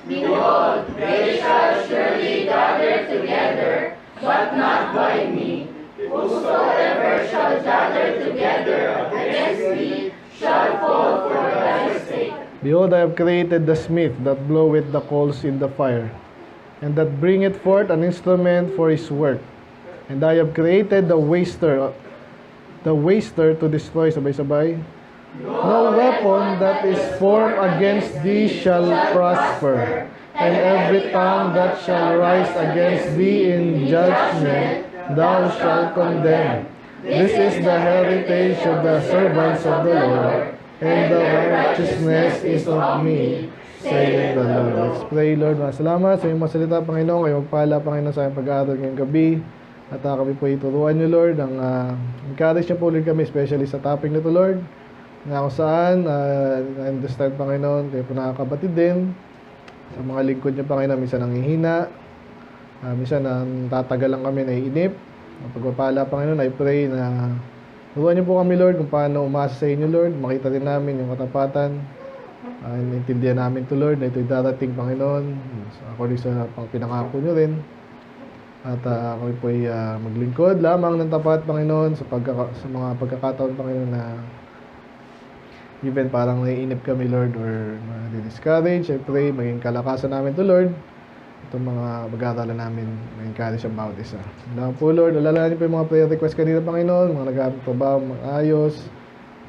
Behold, they shall surely gather together, but not by me. Whosoever shall gather together against thee shall fall for thy sake. Behold, I have created the smith that bloweth the coals in the fire, and that bringeth forth an instrument for his work. And I have created the waster to destroy, sabay-sabay. No weapon that is formed against thee shall prosper, and every tongue that shall rise against thee in judgment thou shalt condemn. This is the heritage of the servants of the Lord, and the righteousness is of me, saith the Lord. Let's pray. Lord, salamat sa iyong mga salita, Panginoon. Kayo magpala, Panginoon, sa iyong pag-aaral ngayong gabi. At kami po ituruan niyo, Lord. Encourage niyo po ulit kami, especially sa topic nito, Lord. Na kung saan, understand, Panginoon, kayo po nakakabatid din. Sa mga lingkod niyo, Panginoon, minsan nanghihina. Minsan tatagal lang kami, naiinip. Pagpapala, Panginoon, I pray na turuan niyo po kami, Lord, kung paano umasa sa inyo, Lord. Makita din namin yung katapatan. Naintindihan namin to, Lord, na ito'y darating, Panginoon. According sa pinangako niyo rin. At kami po ay maglingkod lamang ng tapat, Panginoon, sa mga pagkakataon, Panginoon, na even parang naiinip kami, Lord, or na-discourage. I pray, maging kalakasan namin to, Lord. Itong mga mag-aaralan namin, ma-encourage ang bawat isa. Salamat po, Lord. Alalahanin po yung mga prayer request kanina, Panginoon. Mga nag-aarap trabaho, maayos.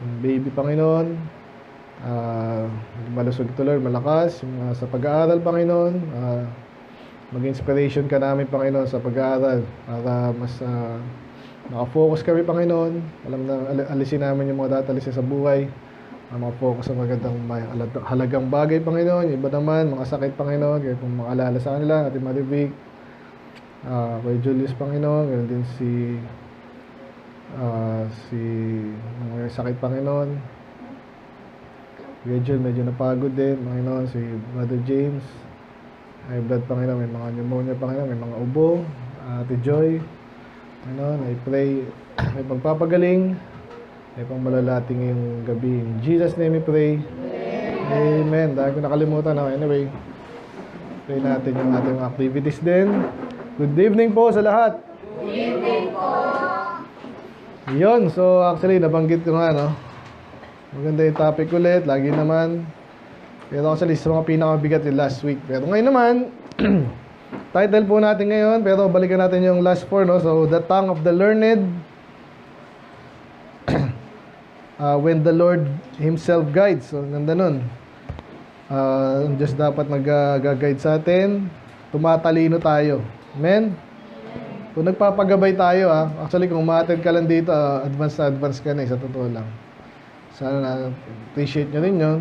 Yung baby, Panginoon. Malusog ito, Lord, malakas. Yung, sa pag-aaral, Panginoon. Mag-inspiration ka namin, Panginoon, sa pag-aaral. Para mas nakafocus kami, Panginoon. Alam na, alisin namin yung mga datalisin sa buhay. Makafocus sa magandang halagang bagay, Panginoon. Yung iba naman, mga sakit, Panginoon. Kaya kung makaalala sa kanila, ating Maribig. Kay Julius, Panginoon. Ganun din si mga sakit, Panginoon. Medyo napagod din, Panginoon. Si Brother James. High blood, Panginoon. May mga pneumonia, Panginoon. May mga ubo. Ate Joy. Panginoon, I pray. May pagpapagaling. May pang malalating yung gabi. In Jesus' name we pray. Amen. Dahil ko nakalimutan ako. Anyway, pray natin yung ating activities din. Good evening po sa lahat. Good evening po. Yun. So, actually, nabanggit ko nga, no? Maganda yung topic ulit. Lagi naman. Pero actually, sa mga pinakabigat yung last week. Pero ngayon naman, title po natin ngayon. Pero balikan natin yung last four, no? So, the tongue of the learned. When the Lord Himself guides. So, ganda nun. Diyos dapat nag-guide sa atin. Tumatalino tayo. Amen? Kung nagpapagabay tayo, actually, kung ma-attend ka lang dito, advance ka na, sa totoo lang. Sana na-appreciate nyo rin yun.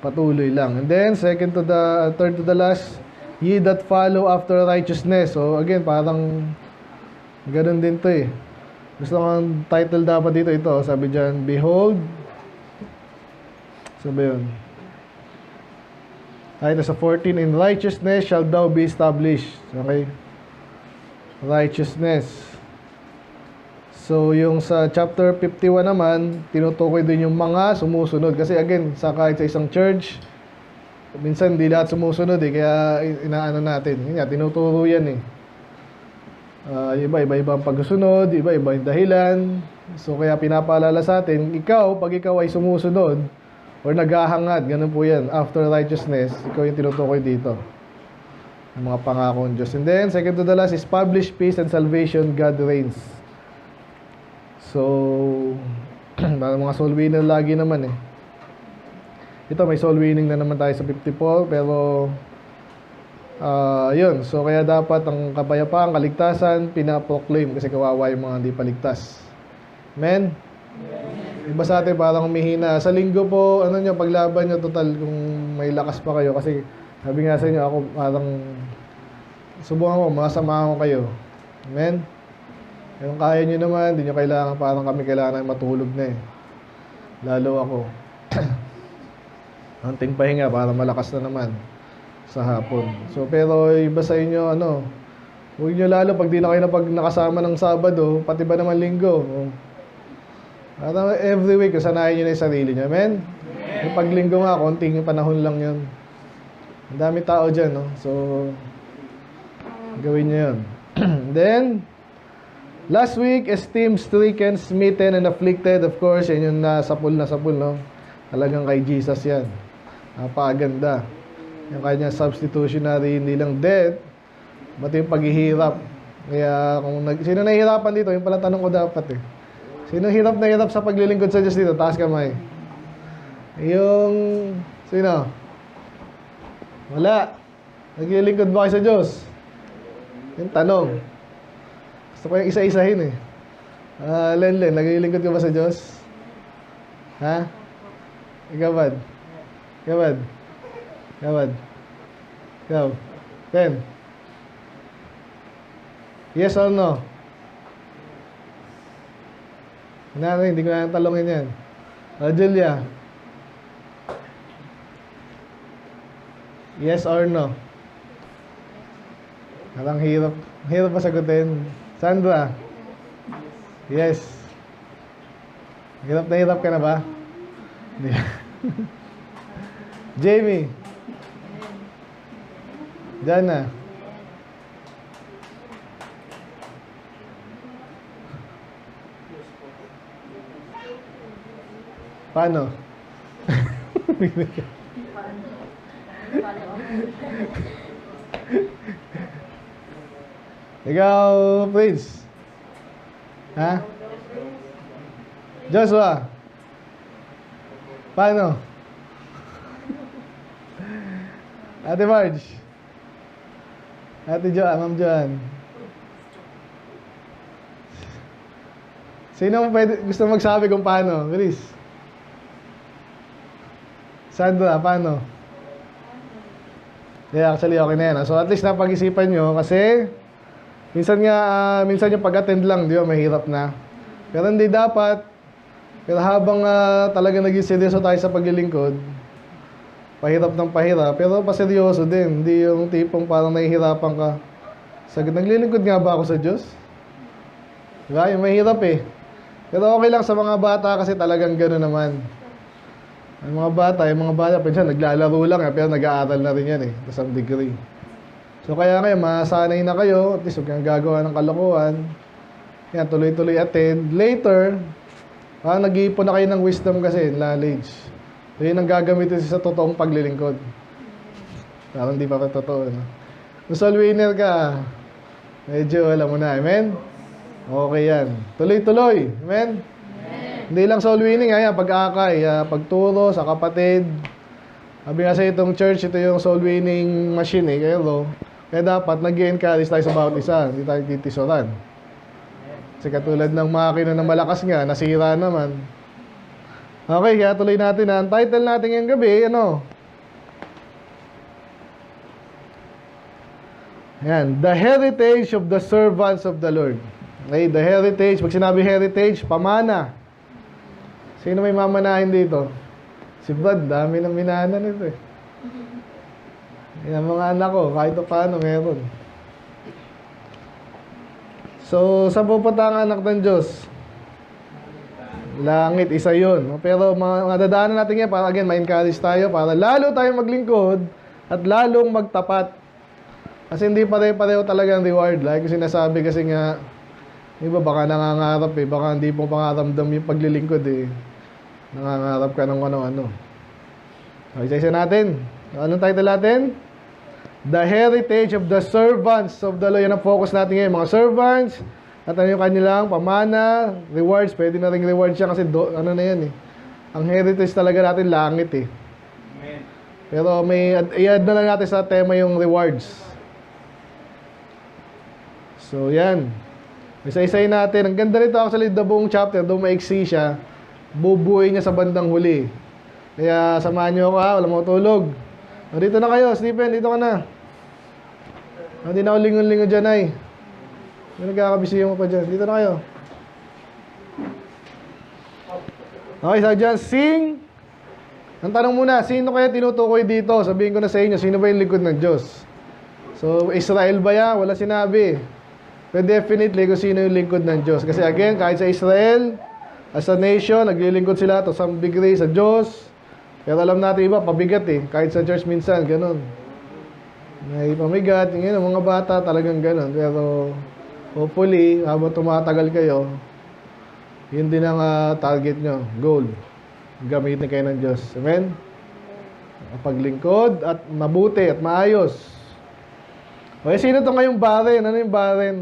Patuloy lang. And then, third to the last, ye that follow after righteousness. So, again, parang ganun din to eh. Gusto kong title dapat dito, ito. Sabi dyan, behold. Sabi yun. Ay, nasa 14, in righteousness shall thou be established. Okay? Righteousness. So, yung sa chapter 51 naman, tinutukoy din yung mga sumusunod. Kasi again, kahit sa isang church, minsan hindi lahat sumusunod eh. Kaya inaano natin. Yun nga, tinuturo yan eh. Iba-iba ang pagsunod, iba-iba yung dahilan. So, kaya pinapaalala sa atin, pag ikaw ay sumusunod, or naghahangad, ganun po yan, after righteousness, ikaw yung tinutukoy dito. Ang mga pangako ng Diyos. And then, second to the last is publish peace and salvation, God reigns. So, mga soul winner lagi naman eh. Ito, may soul winning na naman tayo sa 54, pero yun. So, kaya dapat ang kapayapaan, kaligtasan, pinaproclaim kasi kawawa yung mga hindi paligtas. Amen? Iba sa atin parang humihina. Sa linggo po, paglaban nyo total kung may lakas pa kayo. Kasi sabi nga sa inyo, ako parang subukan ko, masama ko kayo. Amen? Kung kaya nyo naman, hindi nyo kailangan, parang kami kailangan matulog na eh. Lalo ako. Anting pahinga para malakas na naman sa hapon. So, pero iba sa inyo, huwag nyo lalo pag di na kayo nakasama ng Sabado, pati ba naman Linggo. Every week, sanayin nyo na yung sarili nyo. Amen? Yung paglinggo nga, konting panahon lang yun. Ang dami tao dyan, no? So, gawin nyo yun. Then, last week, esteemed, stricken, smitten, and afflicted. Of course, yan yung nasapul, no? Talagang kay Jesus yan. Napakaganda. Yung kanya substitutionary, hindi lang death, pati yung paghihirap. Kaya, sino nahihirapan dito? Yung pala tanong ko dapat eh. Sino hirap na hirap sa paglilingkod sa Diyos dito? Taas kamay. Yung, sino? Wala. Naglilingkod ba kayo sa Diyos? Yung tanong. Gusto ko yung isa-isahin eh. Len, naglilingkod ka ba sa Diyos? Ha? Ikaw, Bad? Ikaw? Len? Yes or no? Hindi ko na talongin yan. Julia? Yes or no? Parang hirap. Hirap pa sagutin. Sandra? Yes. Hirap na hirap ka na ba? Hindi. Jamie? Jana? Paano? Ikaw, Prince? Ha? Joshua? Paano? Ate Marge? Ate Ma'am Joan? Sino gusto magsabi kung paano? Chris? Sandra, paano? Yeah, actually okay na yan. So at least napag-isipan nyo kasi minsan yung pag-attend lang, di ba, mahirap na. Pero hindi dapat. Pero habang talaga naging seryoso tayo sa paglilingkod, pahirap ng pahirap, pero paseryoso din. Hindi yung tipong parang nahihirapan ka. Naglilingkod nga ba ako sa Diyos? Diba? Yung mahirap eh. Pero okay lang sa mga bata kasi talagang gano'n naman. Yung mga bata, pinsan naglalaro lang pero nag-aaral na rin yan eh, to some degree. So kaya ngayon, masanay na kayo, at least huwag kang gagawa ng kalokohan. Yan, tuloy-tuloy attend. Later, nag-iipon na kayo ng wisdom kasi, knowledge. So yun ang gagamitin sa totoong paglilingkod. Parang di pa rin totoo, no? Kung soul winner ka, medyo alam mo na, amen? Okay yan. Tuloy-tuloy, amen? Hindi lang soul winning, ayan, pag-akay, pagturo sa kapatid. Sabi nga sa itong church, ito yung soul winning machine eh, kaya dapat nag-encourage tayo sa bawat isa, hindi tayo titisoran. Kasi katulad ng makina na malakas nga, nasira naman. Okay, kaya tuloy natin na. Ang title natin ngayong gabi, ayan, The Heritage of the Servants of the Lord. Okay, the heritage, pag sinabi heritage, pamana. Sino may mamanahin dito? Si Brad, dami ng minana nito eh. Yan mga anak ko, kahit paano meron. So, saan pupunta ang anak ng Diyos? Langit, isa yun. Pero madadaanan natin yan para again, ma-encourage tayo, para lalo tayo maglingkod at lalong magtapat. Kasi hindi pareho talaga ang reward. Like sinasabi kasi nga, iba baka nangangarap eh, baka hindi mo pangaramdam yung paglilingkod eh. Nangangarap ka ng ano-ano. Okay, isa natin. Anong title natin? The Heritage of the Servants of the Lord. Yan ang focus natin ngayon. Mga servants, at ano yung kanilang pamana, rewards. Pwede na rin reward siya kasi ano na yan eh. Ang heritage talaga natin, langit eh. Amen. Pero i-add na lang natin sa tema yung rewards. So, yan. Isa-isayin natin. Ang ganda rito actually, the buong chapter, doon maiksi siya, bubuhay niya sa bandang huli. Kaya samahan niyo ako ha, wala mo tulog. Dito na kayo, Stephen, dito ka na. Hindi na ako lingon-lingon dyan ay. May nagkakabisiyo mo pa dyan. Dito na kayo. Okay, so dyan, sing. Ang tanong muna, sino kaya tinutukoy dito? Sabihin ko na sa inyo, sino ba yung lingkod ng Diyos? So, Israel ba yan? Wala sinabi. Pero definitely kung sino yung lingkod ng Diyos. Kasi again, kahit sa Israel, as a nation, naglilingkod sila to some degree sa Diyos. Pero alam natin iba, pabigat eh. Kahit sa church minsan, ganun. may pamigat, yung mga bata talagang ganun. Pero hopefully, habang tumatagal kayo, yun din ang target nyo, goal. Gamitin kayo ng Diyos. Amen? Paglingkod at mabuti at maayos. Okay, sino to ngayong barren? Ano yung barren?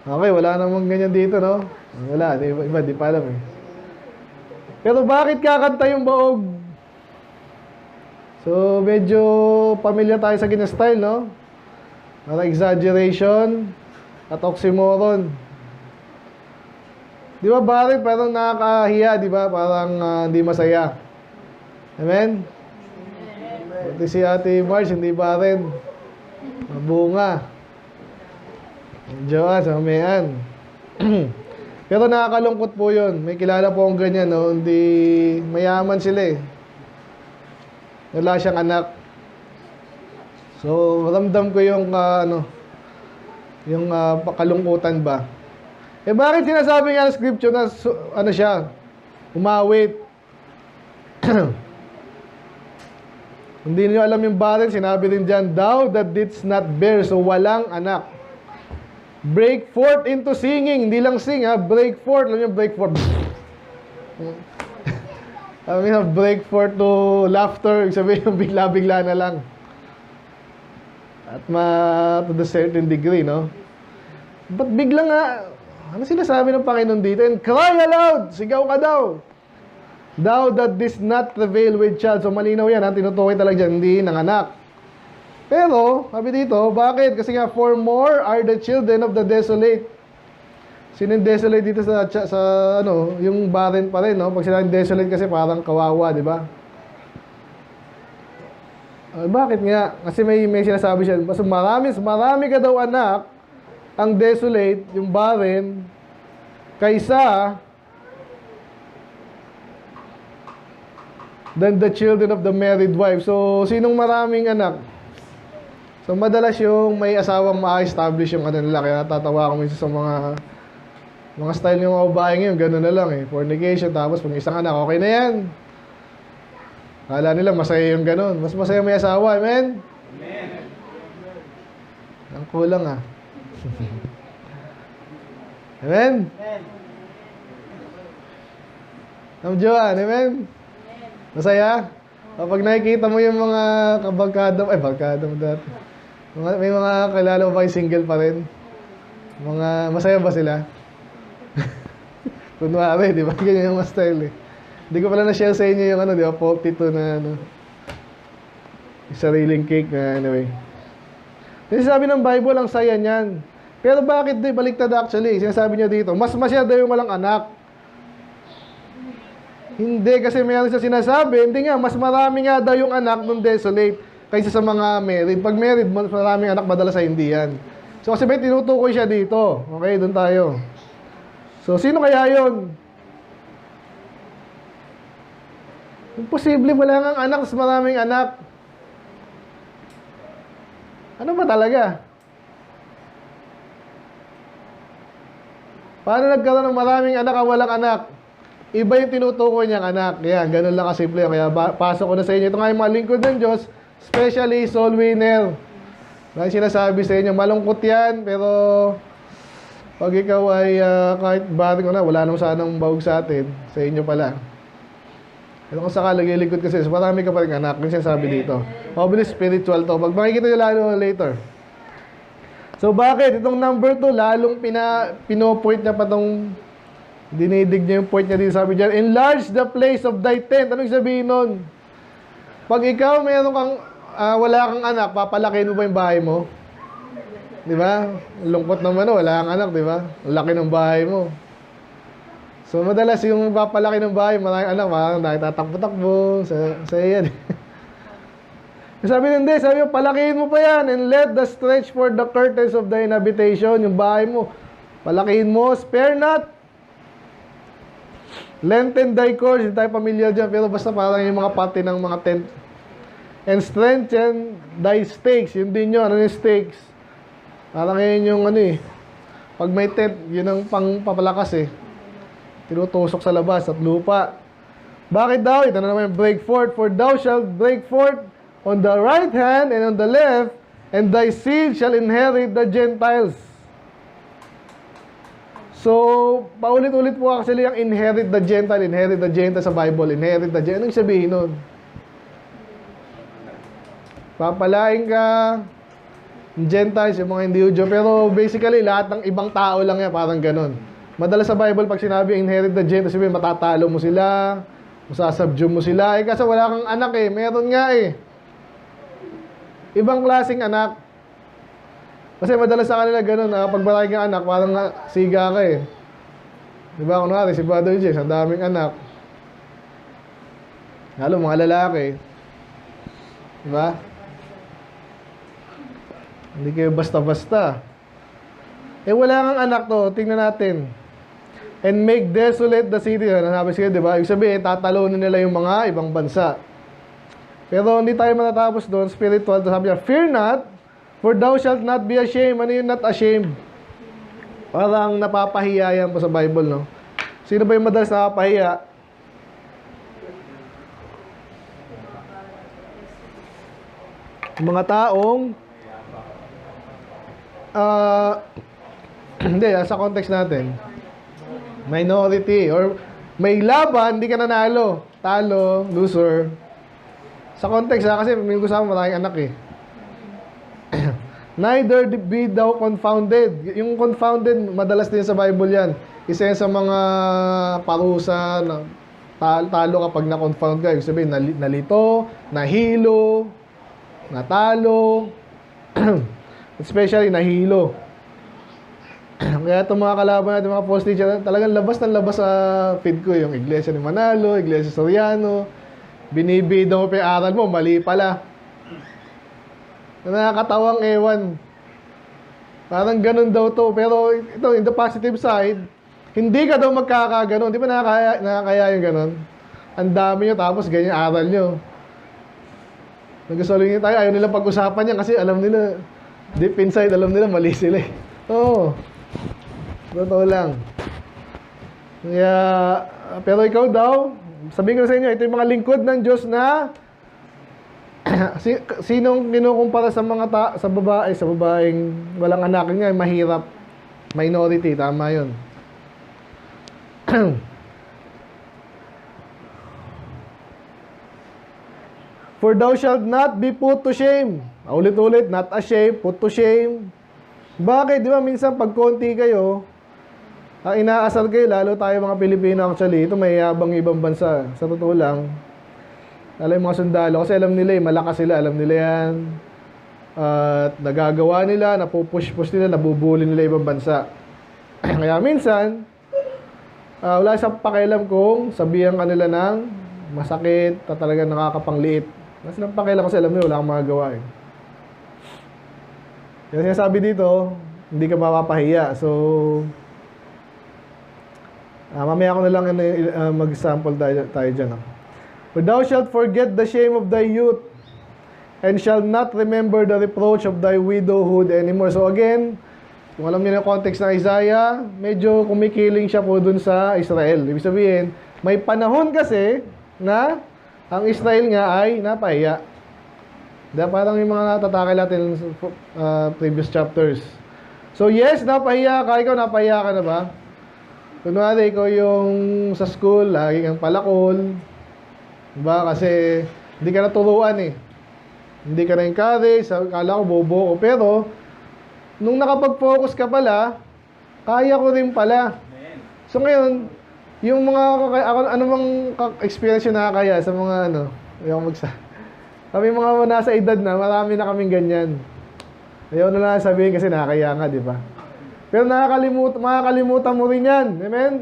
Okay, wala namang ganyan dito, no? Wala, iba, di pa alam eh. Pero bakit kakanta yung baog? So, medyo pamilya tayo sa ginastyle, no? Para exaggeration at oxymoron. Di ba barren? Parang nakakahiya, di ba? Parang hindi masaya. Amen? Pati si Ate Marge, hindi barren. Mabunga. Joan, sa mayan. Pero nakakalungkot po yun. May kilala po akong ganyan, no? Hindi mayaman sila eh. Wala siyang anak. So, ramdam ko yung, yung kalungkutan ba. Eh, bakit sinasabi nga ng scripture na, ano siya, umawit? Hindi niyo alam yung barren, sinabi rin dyan, thou that didst not bear, so walang anak. Break forth into singing. Hindi lang sing, ha? Break forth. Alam niyo, break forth. I mean, break forth to laughter. Sabihin yung bigla-bigla na lang. At to the certain degree, no? But bigla nga, ano sinasabi ng Panginoon dito? And cry aloud! Sigaw ka daw! Thou that didst not travail with child. So malinaw yan, ha? Tinutukoy talaga dyan, hindi nanganak. Pero, sabi dito, bakit? Kasi nga, for more are the children of the desolate. Sino yung desolate dito sa yung barren pa rin, no? Pag sila yung desolate kasi parang kawawa, di ba? Bakit nga? Kasi may sinasabi siya, mas marami ka daw anak, ang desolate, yung barren, kaysa than the children of the married wife. So, sinong maraming anak? So, madalas yung may asawang ma-establish yung nila. Kaya natatawa ako minsan sa mga style ng mga babae ngayon. Gano'n na lang eh. Fornication. Tapos, pag isang anak, okay na yan. Kala nila masaya yung gano'n. Mas masaya may asawa. Amen? Amen. Ang kulang ah. Amen? Amen. Ang Joan, amen? Masaya? Kapag nakikita mo yung mga barkada mo dati. May mga kilala mo ba yung single pa rin? Masaya ba sila? Kunwari, di ba? Ganyan yung style eh. Hindi ko pala na-share sa inyo yung di ba? 42 na yung sariling cake na anyway. Kasi sabi ng Bible, ang saya niyan. Pero bakit di? Baliktad actually. Sinasabi niya dito, mas masaya daw yung walang anak. Hindi, kasi mayroon siya sinasabi, hindi nga, mas marami nga daw yung anak ng desolate kaysa sa mga married. Pag married, mas maraming anak, madalas sa hindi yan. So, kasi may tinutukoy siya dito. Okay, doon tayo. So, sino kaya yun? Imposible, wala nga anak, mas maraming anak. Ano ba talaga? Paano nagkaroon ng maraming anak ang walang anak? Iba yung tinutukoy niyang anak. Yan, ganun lang kasimple. Kaya pasok ko na sa inyo. Ito nga yung mga lingkod ng Diyos, especially soul winner. Dahil sinasabi sa inyo, malungkot yan, pero pag ikaw ay kahit bating ko na, wala nang sanang bahug sa atin, sa inyo pala. Pero kung sakala lingkod kasi, so marami ka pa rin anak, yung sinasabi dito. Probably spiritual to. Pag makikita nyo lalo later. So bakit? Itong number 2, lalong pinopoint niya pa itong dinidig niya yung point niya dito. Sabi niya, enlarge the place of thy tent. Anong sabihin nun? Pag ikaw mayroon kang wala kang anak, papalakihin mo ba yung bahay mo? Di ba? Lungkot naman, wala kang anak, di ba? Laki ng bahay mo. So madalas yung papalaki ng bahay, maraming anak, nakitatakbo-takbo sa iyan. Sabi hindi, sabi mo, palakihin mo pa yan, and let the stretch for the curtains of thine habitation, yung bahay mo, palakihin mo, spare not. Lengthen thy cords, hindi tayo familiar dyan, pero basta parang yung mga parte ng mga tent. And strengthen thy stakes, yun din yun, ano yung stakes? Parang yun yung pag may tent, yun ang papalakas eh. Tinutusok sa labas at lupa. Bakit daw? Ito na naman yung break forth, for thou shalt break forth on the right hand and on the left, and thy seed shall inherit the Gentiles. So, paulit-ulit po actually ang inherit the Gentile sa Bible, inherit the Gentile. Anong sabihin nun? Papalain ka, Gentiles, yung mga hindi Hudyo, pero basically, lahat ng ibang tao lang yan, parang ganun. Madalas sa Bible, pag sinabi inherit the Gentiles, sabihin, matatalo mo sila, masasubdue mo sila. Kasi wala kang anak eh, meron nga eh. Ibang klaseng anak. Kasi madalas sa kanila ganun, pag marami kang anak, parang siga ka eh. Diba, kunwari, si Brother James, ang daming anak. Lalo, mga lalaki. Diba? Hindi kayo basta-basta. Eh, wala kang anak to, tingnan natin. And make desolate the city. Nasabi siya, diba? Ibig sabihin, tatalunin nila yung mga ibang bansa. Pero hindi tayo matatapos doon, spiritual. Sabi niya, fear not, for thou shalt not be ashamed. Ano yung not ashamed? Parang napapahiya yan po sa Bible, no? Sino ba yung madalas napapahiya? Mga taong hindi, sa context natin, minority, or may laban, hindi ka nanalo. Talo, loser. Sa context, kasi may gusto mo maraming anak eh. Neither be thou confounded. Yung confounded, madalas din sa Bible yan. Isa yan sa mga parusa na talo kapag na-confound ka. Ibig sabihin, nalito, nahilo, natalo, especially nahilo. Kaya itong mga kalaban natin, mga false teacher, talagang labas ng labas sa feed ko. Yung Iglesia ni Manalo, Iglesia Soriano, binibida mo pa yung aral mo, mali pala. Nakakatawang ewan. Parang ganun daw to. Pero ito, in the positive side, hindi ka daw magkakaganon. Di ba nakakaya yung ganon? Ang dami nyo, tapos ganyan aral nyo. Nagsasaling tayo, ayaw nila pag-usapan yan kasi alam nila, deep inside, alam nila, mali sila eh. Oo. Totoo lang. Kaya, pero ikaw daw, sabihin ko sa inyo, ito yung mga lingkod ng Diyos na sinong kinukumpara sa mga sa babaeng walang anak nga, mahirap, minority, tama yun. For thou shalt not be put to shame. Ulit-ulit, not ashamed, put to shame. Bakit? Di ba minsan pag konti kayo, ang inaasar kayo, lalo tayo mga Pilipino actually, ito may yabang ibang bansa. Sa totoo lang, alam yung mga sundalo, kasi alam nila malakas sila, alam nila yan. At nagagawa nila, napupush-push nila, nabubuli nila ibang bansa. Kaya minsan, wala sa pakialam kung sabihan kanila ng masakit, at talagang nakakapangliit. Kasi ng pakialam kasi alam nila, wala kang magagawa eh. Kaya sinasabi dito, hindi ka mapapahiya. So, mamaya ko na lang mag-sample tayo dyan. For thou shalt forget the shame of thy youth, and shalt not remember the reproach of thy widowhood anymore. So again, kung alam niyo yung context ng Isaiah, medyo kumikiling siya po dun sa Israel. Ibig sabihin, may panahon kasi na ang Israel nga ay napahiya. Diba? Parang yung mga tatakil natin sa previous chapters. So yes, napahiya ka. Ikaw, napahiya ka na ba? Kunwari, ikaw yung sa school, lagi kang palakol. Diba? Kasi hindi ka naturuan eh. Hindi ka na-encourage. Kala ko bobo ko. Pero, nung nakapag-focus ka pala, kaya ko rin pala. So ngayon, yung mga, ano bang experience yung nakakaya sa mga yung kami mga nasa edad na, marami na kaming ganyan. Ayaw na lang sabihin kasi nakakaya nga, di ba? Pero makakalimutan mo rin yan. Amen?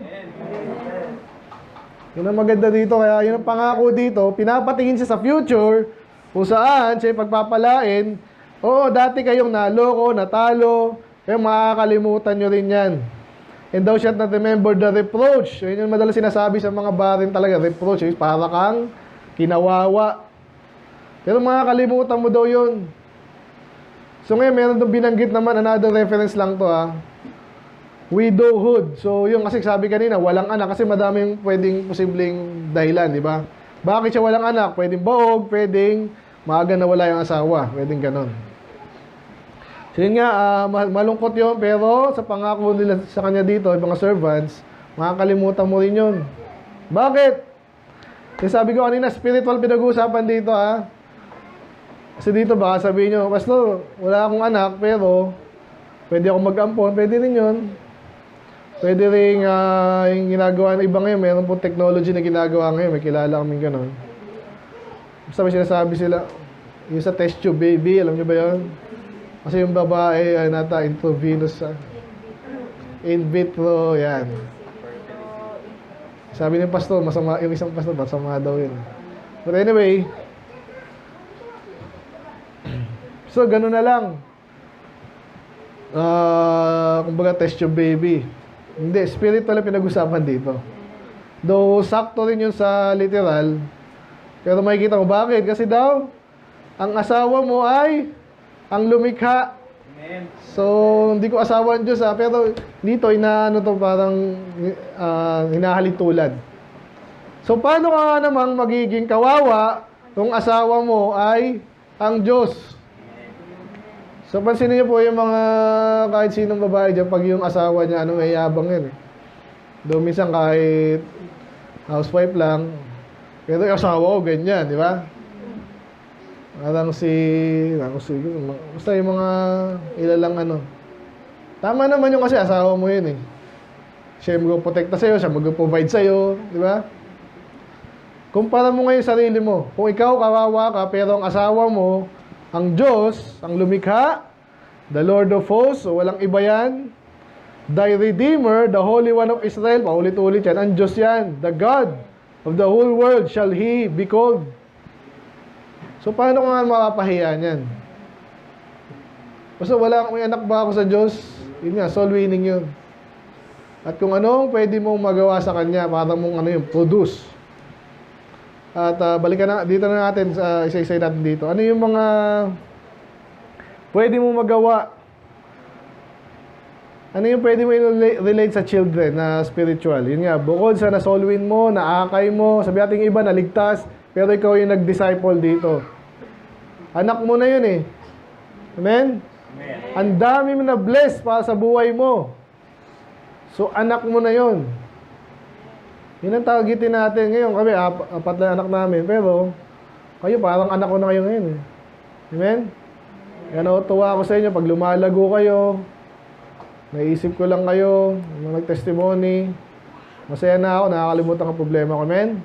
Yun ang maganda dito. Kaya yun ang pangako dito. Pinapatingin siya sa future kung saan siya pagpapalain. Oo, dati kayong naloko, natalo. Kaya makakalimutan nyo rin yan. And thou shalt not remember the reproach. Yun yung madalas sinasabi sa mga barin talaga. Reproach. Para kang kinawawa. Pero makakalimutan mo daw yun. So ngayon, meron doon binanggit naman. Another reference lang to widowhood. So, yung kasi sabi kanina, walang anak kasi madaming pwedeng posibleng dahilan, di ba? Bakit siya walang anak? Pwedeng baog, pwedeng maaga nawala yung asawa. Pwedeng ganon. So yun nga, malungkot yun, pero sa pangako nila sa kanya dito, yung mga servants, makakalimutan mo rin yun. Bakit? Kasi sabi ko kanina, spiritual pinag-uusapan dito ha. Kasi dito baka sabihin nyo, Pastor, wala akong anak, pero pwede ako mag-ampon, pwede rin yun. Pwede rin yung ginagawa ng iba ngayon, mayroon pong technology na ginagawa ngayon, may kilala kaming ganon. Basta may sinasabi sila, yung sa test tube baby, alam nyo ba yun? Kasi yung babae ay nata intravenous in vitro, yan. Sabi ng pastor, masama, yung isang pastor, masama daw yun. But anyway, so ganun na lang. Kumbaga test tube baby. Hindi, spiritual ang pinag-usapan dito. Though sakto rin yun sa literal, pero makikita mo bakit? Kasi daw, ang asawa mo ay ang lumikha. Amen. So, hindi ko asawa ang Diyos pero dito, inaano to parang hinahalintulad. So, paano ka namang magiging kawawa kung asawa mo ay ang Diyos? So, pansinin niyo po yung mga kahit sinong babae dyan, pag yung asawa niya, may yabang yun eh. Doon minsan kahit housewife lang, pero yung asawa ko, ganyan, di ba? Parang basta yung mga ilalang Tama naman yung kasi asawa mo yun eh. Siya yung mag-protekta sa'yo, siya mag-provide sa'yo, di ba? Kumpara mo ngayon sarili mo. Kung ikaw kawawa ka, pero ang asawa mo, ang Diyos, ang lumikha, the Lord of hosts, so walang iba yan, thy Redeemer, the Holy One of Israel, paulit-ulit yan, ang Diyos yan, the God of the whole world shall He be called. So, paano ko nga mapapahiya niyan? Basta may anak ba ako sa Diyos? Yun nga, soul winning yun. At kung anong pwede mong magawa sa Kanya, para mong produce. At balikan na, dito na natin, isa-isa natin dito. Ano yung mga pwede mong magawa? Ano yung pwede mo relate sa children na spiritual? Yun nga, bukod sa na-soul win mo, naakay mo, sabi natin iba, naligtas, pero ikaw yung nag-disciple dito. Anak mo na yun eh. Amen? Amen. Ang dami mo na bless para sa buhay mo. So, anak mo na yun. Yun ang targetin natin. Ngayon kami, apat na anak namin. Pero, kayo parang anak ko na kayo ngayon eh. Amen? Kaya natutuwa ako sa inyo pag lumalago kayo. Naisip ko lang kayo, nag-testimony. Masaya na ako, nakakalimutan ang problema ko. Amen?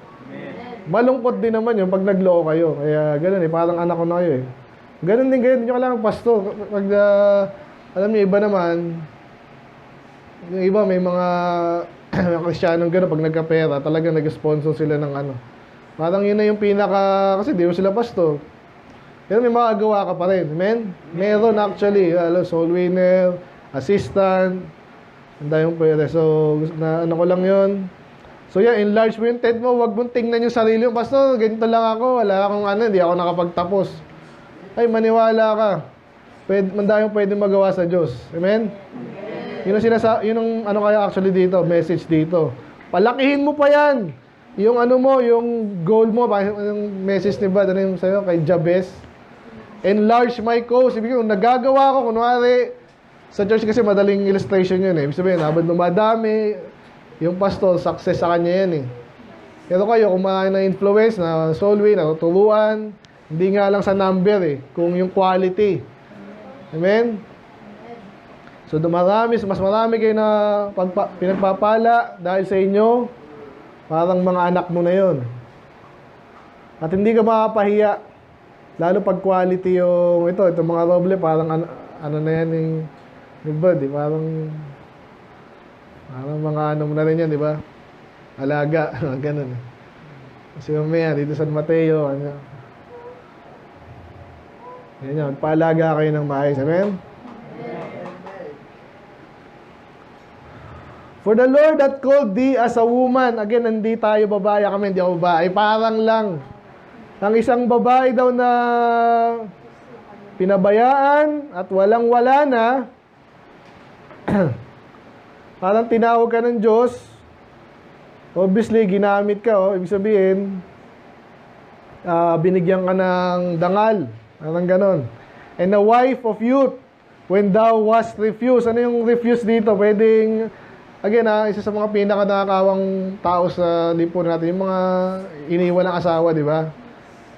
Malungkot din naman yun pag nagloko kayo. Kaya ganun eh, parang anak ko na kayo eh. Ganun din kayo, hindi nyo kailangan pastor. Pag, alam niyo, iba naman, yung iba may mga Kristiyanong gano'n, pag nagkapera, talagang nag-sponsor sila ng Parang yun na yung pinaka, kasi di mo sila pastor. Pero may makagawa ka pa rin. Amen? Meron actually, soul winner, assistant, ang dayong pwede. So, ko lang yun. So yan, enlarge mo yung tent mo, huwag mong tingnan yung sarili mo. Pastor, ganito lang ako, wala akong hindi ako nakapagtapos. Ay, maniwala ka. Mandayong pwede magawa sa Diyos. Amen? Yun ang kaya actually dito, message dito. Palakihin mo pa yan. Yung yung goal mo, yung message ni Brad, yung sa'yo, kay Jabez. Enlarge my cause. Ibig sabihin, nagagawa ko, kunwari, sa church kasi madaling illustration yun eh. Ibig sabihin, habang dumadami, yung pastor, success sa kanya yan eh. Pero kayo, kung na-influence, na soul win, natuturuan, hindi nga lang sa number eh, kung yung quality. Amen? So, mas marami kayo na pinagpapala dahil sa inyo, parang mga anak mo na yon. At hindi ka makapahiya, lalo pag quality itong mga roble, parang na yan yung bird eh, parang mga mo na rin yan, di ba? Alaga, ganun. Kasi mamaya, dito San Mateo, yan, paalaga kayo ng maayos. Amen? For the Lord that called thee as a woman, again, hindi tayo babae kami, hindi ako babae, parang lang. Ang isang babae daw na pinabayaan at walang-wala na, parang tinawag ka ng Diyos, obviously, ginamit ka, ibig sabihin, binigyan ka ng dangal. Parang ganon. And a wife of youth, when thou wast refused. Ano yung refuse dito? Pwedeng, again isa sa mga pinaka-nakakawang tao sa lipunan natin, yung mga iniwan ng asawa, di ba?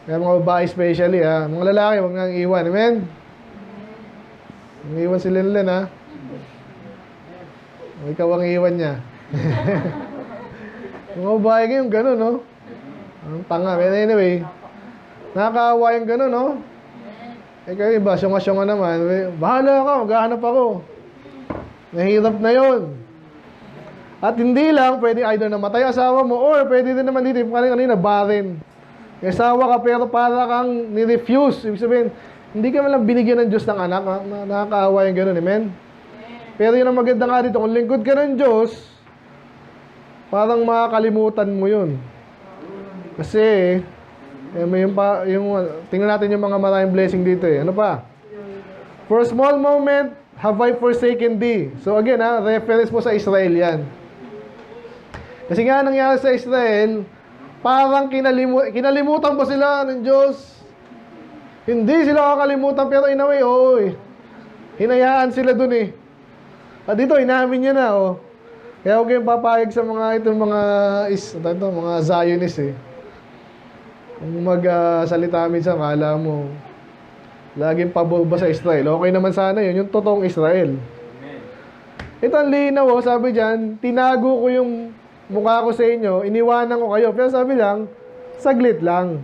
Kaya mga babae especially, mga lalaki, huwag nang iwan. Amen? Iwan si Lenlen, ikaw ang iwan niya. Mga babae ngayon, gano'n, no? Ang tanga. But anyway, nakakaawa yung gano'n, no? Kayo iba, syunga-syunga naman. Bahala ka, maghahanap ako. Nahirap na yon. At hindi lang, pwede either namatay asawa mo, or pwede din naman dito, kanina, barren. May asawa ka, pero para kang ni-refuse. Ibig sabihin, hindi ka man lang binigyan ng Diyos ng anak. Nakakaawa yung gano'n, amen? Pero yun ang maganda nga dito, kung lingkod ka ng Diyos, parang makakalimutan mo yun. Kasi, tingnan natin yung mga maraming blessing dito eh. Ano pa? For a small moment, have I forsaken thee. So again, reference mo sa Israel yan. Kasi nga nangyari sa Israel, parang kinalimutan pa sila ng Diyos. Hindi sila kakalimutan, pero in a way, hinayaan sila dun eh. At dito, inamin niya na, Kaya huwag kayong papayag sa mga Zionist eh. Kung magsalita minsan, kala mo, laging pabor ba sa Israel? Okay naman sana yun, yung totoong Israel. Ito ang linaw, sabi dyan, tinago ko yung mukha ko sa inyo, iniwanan ko kayo. Pero sabi lang, saglit lang.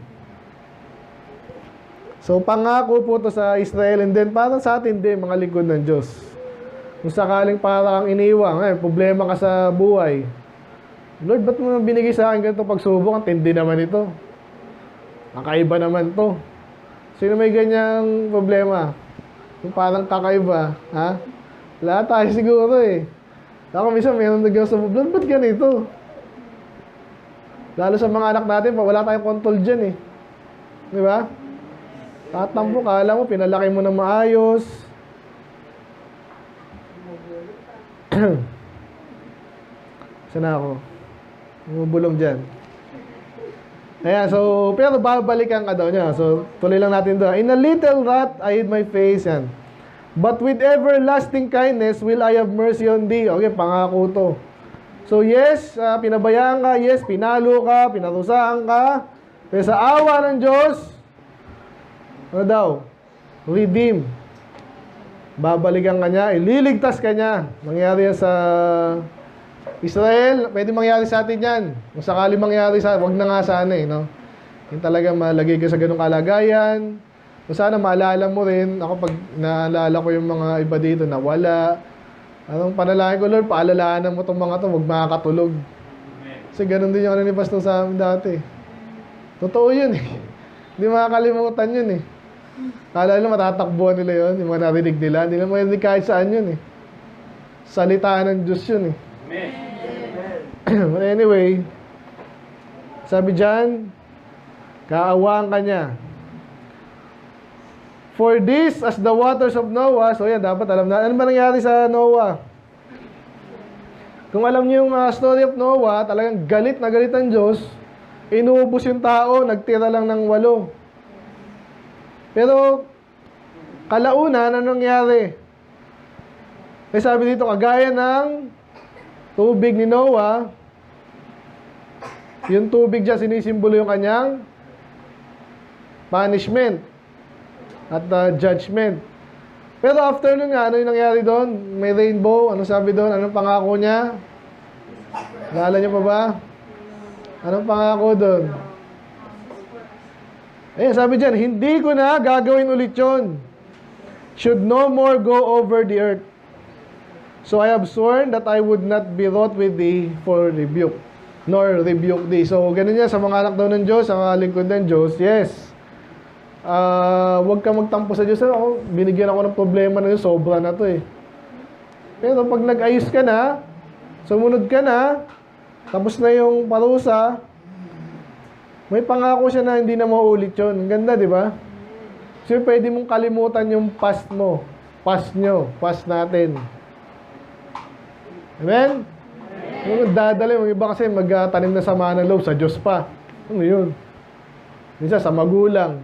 So, pangako po to sa Israel, and then parang sa atin din, mga lingkod ng Diyos. Kung sakaling parang kang iniwang, problema ka sa buhay. Lord, ba't mo binigay sa akin ganito pagsubok? Ang tindi naman ito. Kakaiba naman to. Sino may ganyang problema? Kung parang kakaiba, lahat tayo siguro eh. Ako minsan mayroon nagawa sa Lord, ba't ganito? Lalo sa mga anak natin, wala tayong control dyan eh. Di ba? Tatampo, kala mo, pinalaki mo ng maayos. Sana ako. Bumubulong dyan. Ayan, so, pero babalikan ka daw niya. So, tuloy lang natin doon. In a little wrath, I hid my face. Yan. But with everlasting kindness will I have mercy on thee. Okay, pangako to. So, yes, pinabayaan ka. Yes, pinalo ka, pinarusahan ka. Pero sa awa ng Diyos, ano daw? Redeem. Babalikan ka niya, ililigtas ka niya. Mangyari yan sa Israel, pwede mangyari sa atin yan. Kung sakali mangyari sa, wag na nga sana eh, no? Yung talaga malagay ka sa ganung kalagayan. Kung sana maalala mo rin, ako pag naalala ko yung mga iba dito na wala. Anong panalangin ko, Lord, paalalahanan mo itong mga to, wag makakatulog. Kasi ganun din yung ano ni Pastor sa amin dati. Totoo yun eh. Hindi makakalimutan yun eh. Kala nila matatakbuhan nila yun, yung mga narinig nila. Hindi nila marinig kahit saan yun eh. Salita ng Diyos yun eh. But anyway, sabi dyan, kaawaan ka niya. For this, as the waters of Noah, so yan, dapat alam na. Ano ba nangyari sa Noah? Kung alam niyo yung story of Noah, talagang galit na galit ang Diyos, inuubos yung tao, nagtira lang ng 8. Pero, kalaunan, ano nangyari? May sabi dito, kagaya ng tubig ni Noah, yung tubig dyan, sinisimbolo yung kanyang punishment at judgment. Pero after nun nga, ano yung nangyari doon? May rainbow, ano sabi doon? Anong pangako niya? Naalala niyo pa ba? Anong pangako doon? Eh, sabi dyan, hindi ko na gagawin ulit yun. Should no more go over the earth. So I have sworn that I would not be wroth with thee for rebuke, nor rebuke thee. So, ganun yan sa mga anak daw ng Diyos, sa mga lingkod ng Diyos. Yes. Huwag ka magtampo sa Diyos. Binigyan ako ng problema na yun, sobra na to eh. Pero pag nag-ayos ka na, sumunod ka na, tapos na yung parusa, may pangako siya na hindi na mauulit yun. Ang ganda, di ba? So, pwede mong kalimutan yung past mo. Past nyo. Past natin. Amen? Amen. Dadali, yung iba kasi magtanim na sama ng loob sa Diyos pa. Ano yun? Minsan sa magulang.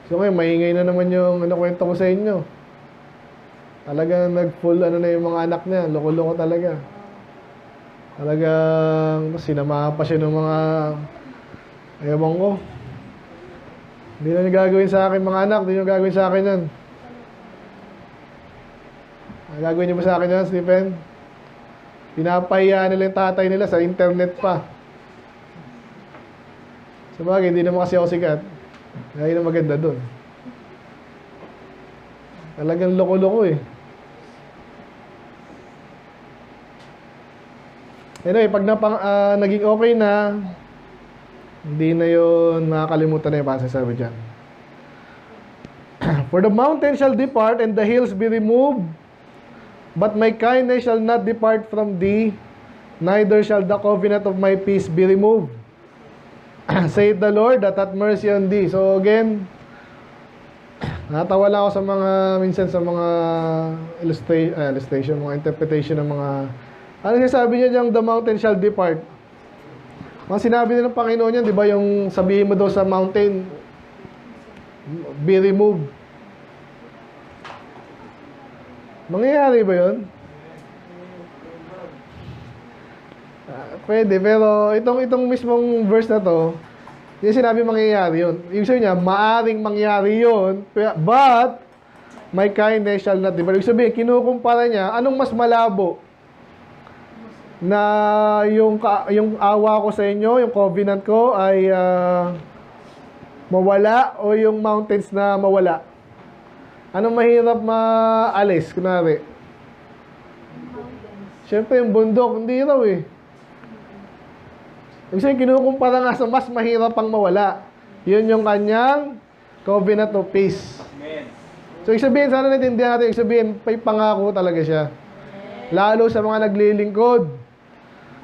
So ngayon, maingay na naman yung kwento ko sa inyo. Talagang nag-full na yung mga anak niya. Loko-loko talaga. Talagang sinamahan pa siya ng mga ewan ko. Hindi na niyo gagawin sa akin mga anak. Hindi niyo gagawin sa akin yan. Gagawin niyo ba sa akin yan, Stephen? Pinapahiya nila yung tatay nila sa internet pa. Sabagay, hindi naman kasi ako sikat. Kaya yun ang maganda dun. Talagang loko-loko eh. Anyway, pag naging okay na, hindi na yun makakalimutan na yung pasasabi dyan. For the mountain shall depart and the hills be removed, but my kindness shall not depart from thee, neither shall the covenant of my peace be removed. Saith the Lord that hath mercy on thee. So again, natawa lang ako sa mga, minsan sa mga illustration, mga interpretation ng mga, ano sinasabi niya diyang the mountain shall depart? Mga sinabi nila ng Panginoon yan, di ba, yung sabihin mo daw sa mountain, be removed. Mangyayari ba yun? Pwede, pero itong mismong verse na to, yung sinabi mangyayari yun. Ibig sabihin niya, maaring mangyari yun, but my kindness shall not depart. Ibig sabihin, kinukumpara niya, anong mas malabo? Na yung awa ko sa inyo, yung covenant ko ay mawala o yung mountains na mawala? Anong mahirap maalis, kunwari? Siyempre, yung bundok, hindi raw eh. Ibig sabihin, kinukumpara nga sa mas mahirap pang mawala. Yun yung kanyang covenant of peace. Amen. So, ibig sabihin, sana natindihan natin, ibig sabihin, may pangako talaga siya. Lalo sa mga naglilingkod.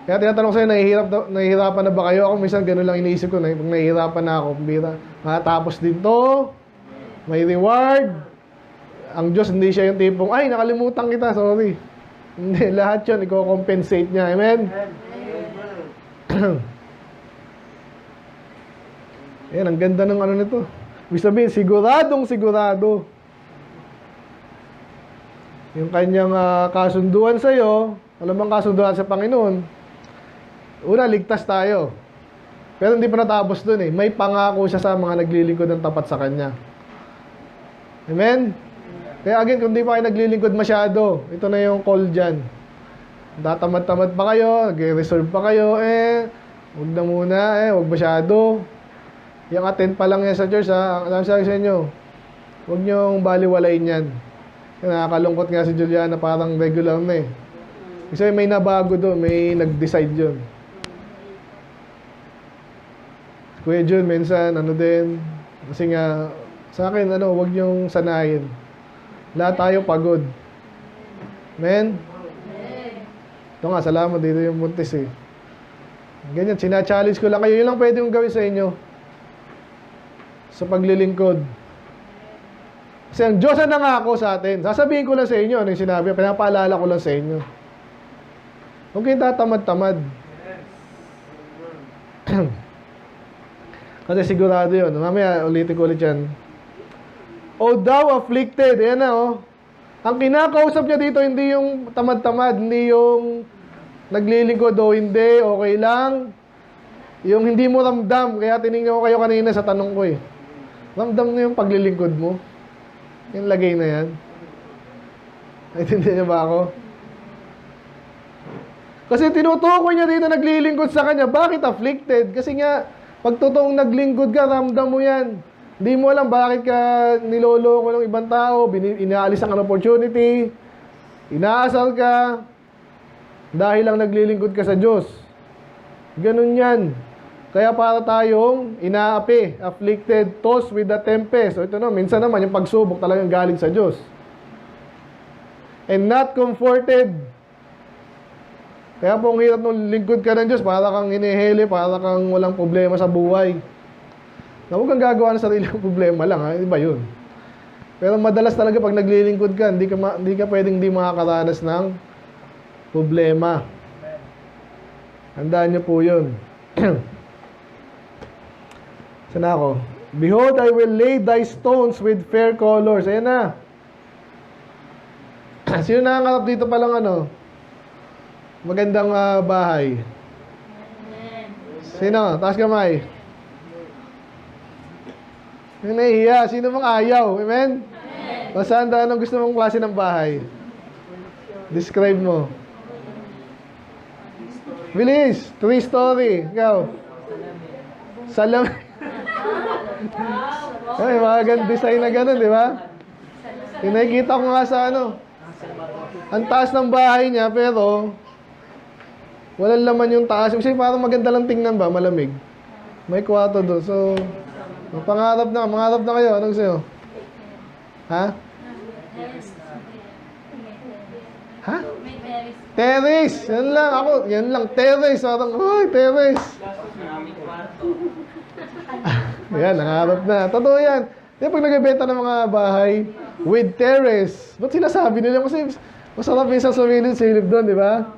Kaya tinatanong ko sa'yo, nahihirapan na ba kayo? Ako minsan gano'n lang iniisip ko, pag nahihirapan na ako, matapos din to, may reward. Ang Diyos, hindi siya yung tipong, ay, nakalimutan kita, sorry. Hindi, lahat yun, i-compensate niya. Amen? Ayan, ang ganda ng ano nito. Ibig sabihin, siguradong sigurado. Yung kanyang kasunduan sa'yo, alam bang kasunduan sa Panginoon? Una, ligtas tayo. Pero hindi pa natapos dun eh. May pangako siya sa mga naglilingkod ng tapat sa Kanya. Amen? Kaya again, kung di pa kayo naglilingkod masyado, ito na yung call dyan. Tatamad-tamad pa kayo, nag-reserve pa kayo, huwag na muna, huwag masyado. Yung attend pa lang yan sa church, ha? Alam sa inyo, huwag niyong baliwalain yan. Nakakalungkot nga si Juliana, parang regular na eh. Kasi may nabago doon, may nag-decide yun. Kuya Jun, minsan, din, kasi nga, sa akin, huwag niyong sanayin. Lahat tayo pagod. Amen? Ito nga, salamat dito yung buntis eh. Ganyan, sina-challenge ko lang kayo. Yun lang pwede yung gawin sa inyo. Sa paglilingkod. Kasi ang Diyos ang nangako sa atin. Sasabihin ko lang sa inyo ano yung sinabi. Pinapaalala ko lang sa inyo. Huwag kayong tatamad-tamad. Kasi sigurado yun. Mamaya ulitin ko ulit yan. O thou afflicted. Ayan na oh. Ang kinakausap niya dito hindi yung tamad-tamad. Hindi yung naglilingkod o hindi. Okay lang. Yung hindi mo ramdam. Kaya tinignan ko kayo kanina sa tanong ko eh. Ramdam mo yung paglilingkod mo. Yung lagay na yan. Naintindihan niyo ba ako? Kasi tinutukoy niya dito naglilingkod sa kanya. Bakit afflicted? Kasi nga, pag totoong naglingkod ka, ramdam mo yan. Hindi mo alam bakit ka niloloko ng ibang tao, inaalis ang opportunity, inaasal ka, dahil lang naglilingkod ka sa Diyos. Ganun yan. Kaya para tayong inaapi, afflicted, tossed with the tempest. So ito no, minsan naman yung pagsubok talagang galing sa Diyos. And not comforted. Kaya po ang hirap nung lingkod ka ng Diyos, para kang hinihili, para kang walang problema sa buhay. Na huwag kang gagawa ng sarili ng problema lang, ha? Iba yun. Pero madalas talaga pag naglilingkod ka, hindi ka pwedeng di makakaranas ng problema. Handaan niyo po yun. Saan ako? Behold, I will lay thy stones with fair colors. Ayan na. Sino nangangarap dito palang ano? Magandang bahay. Sino? Taas kamay. Yung nahihiya. Sino mang ayaw? Amen? O saan anong gusto mong klase ng bahay? Describe mo. Bilis! 3-story. Ikaw. Salam. Ay, mga ganda design na gano'n, di ba? Yung nakikita ko nga sa ano. Ang taas ng bahay niya, pero walang laman yung taas. Kasi parang maganda lang tingnan ba, malamig. May kwarto doon. So, pangarap na kayo. Anong sa'yo? Ha? Ha? Terrace! Yan lang ako. Yan lang. Terrace. Parang, uy, terrace. Yan, nangarap na. Totoo yan. Yan, pag nagbebenta ng mga bahay with terrace, ba't sila sabi nila? Kasi masarap yung sa sumilid-silid doon, di ba?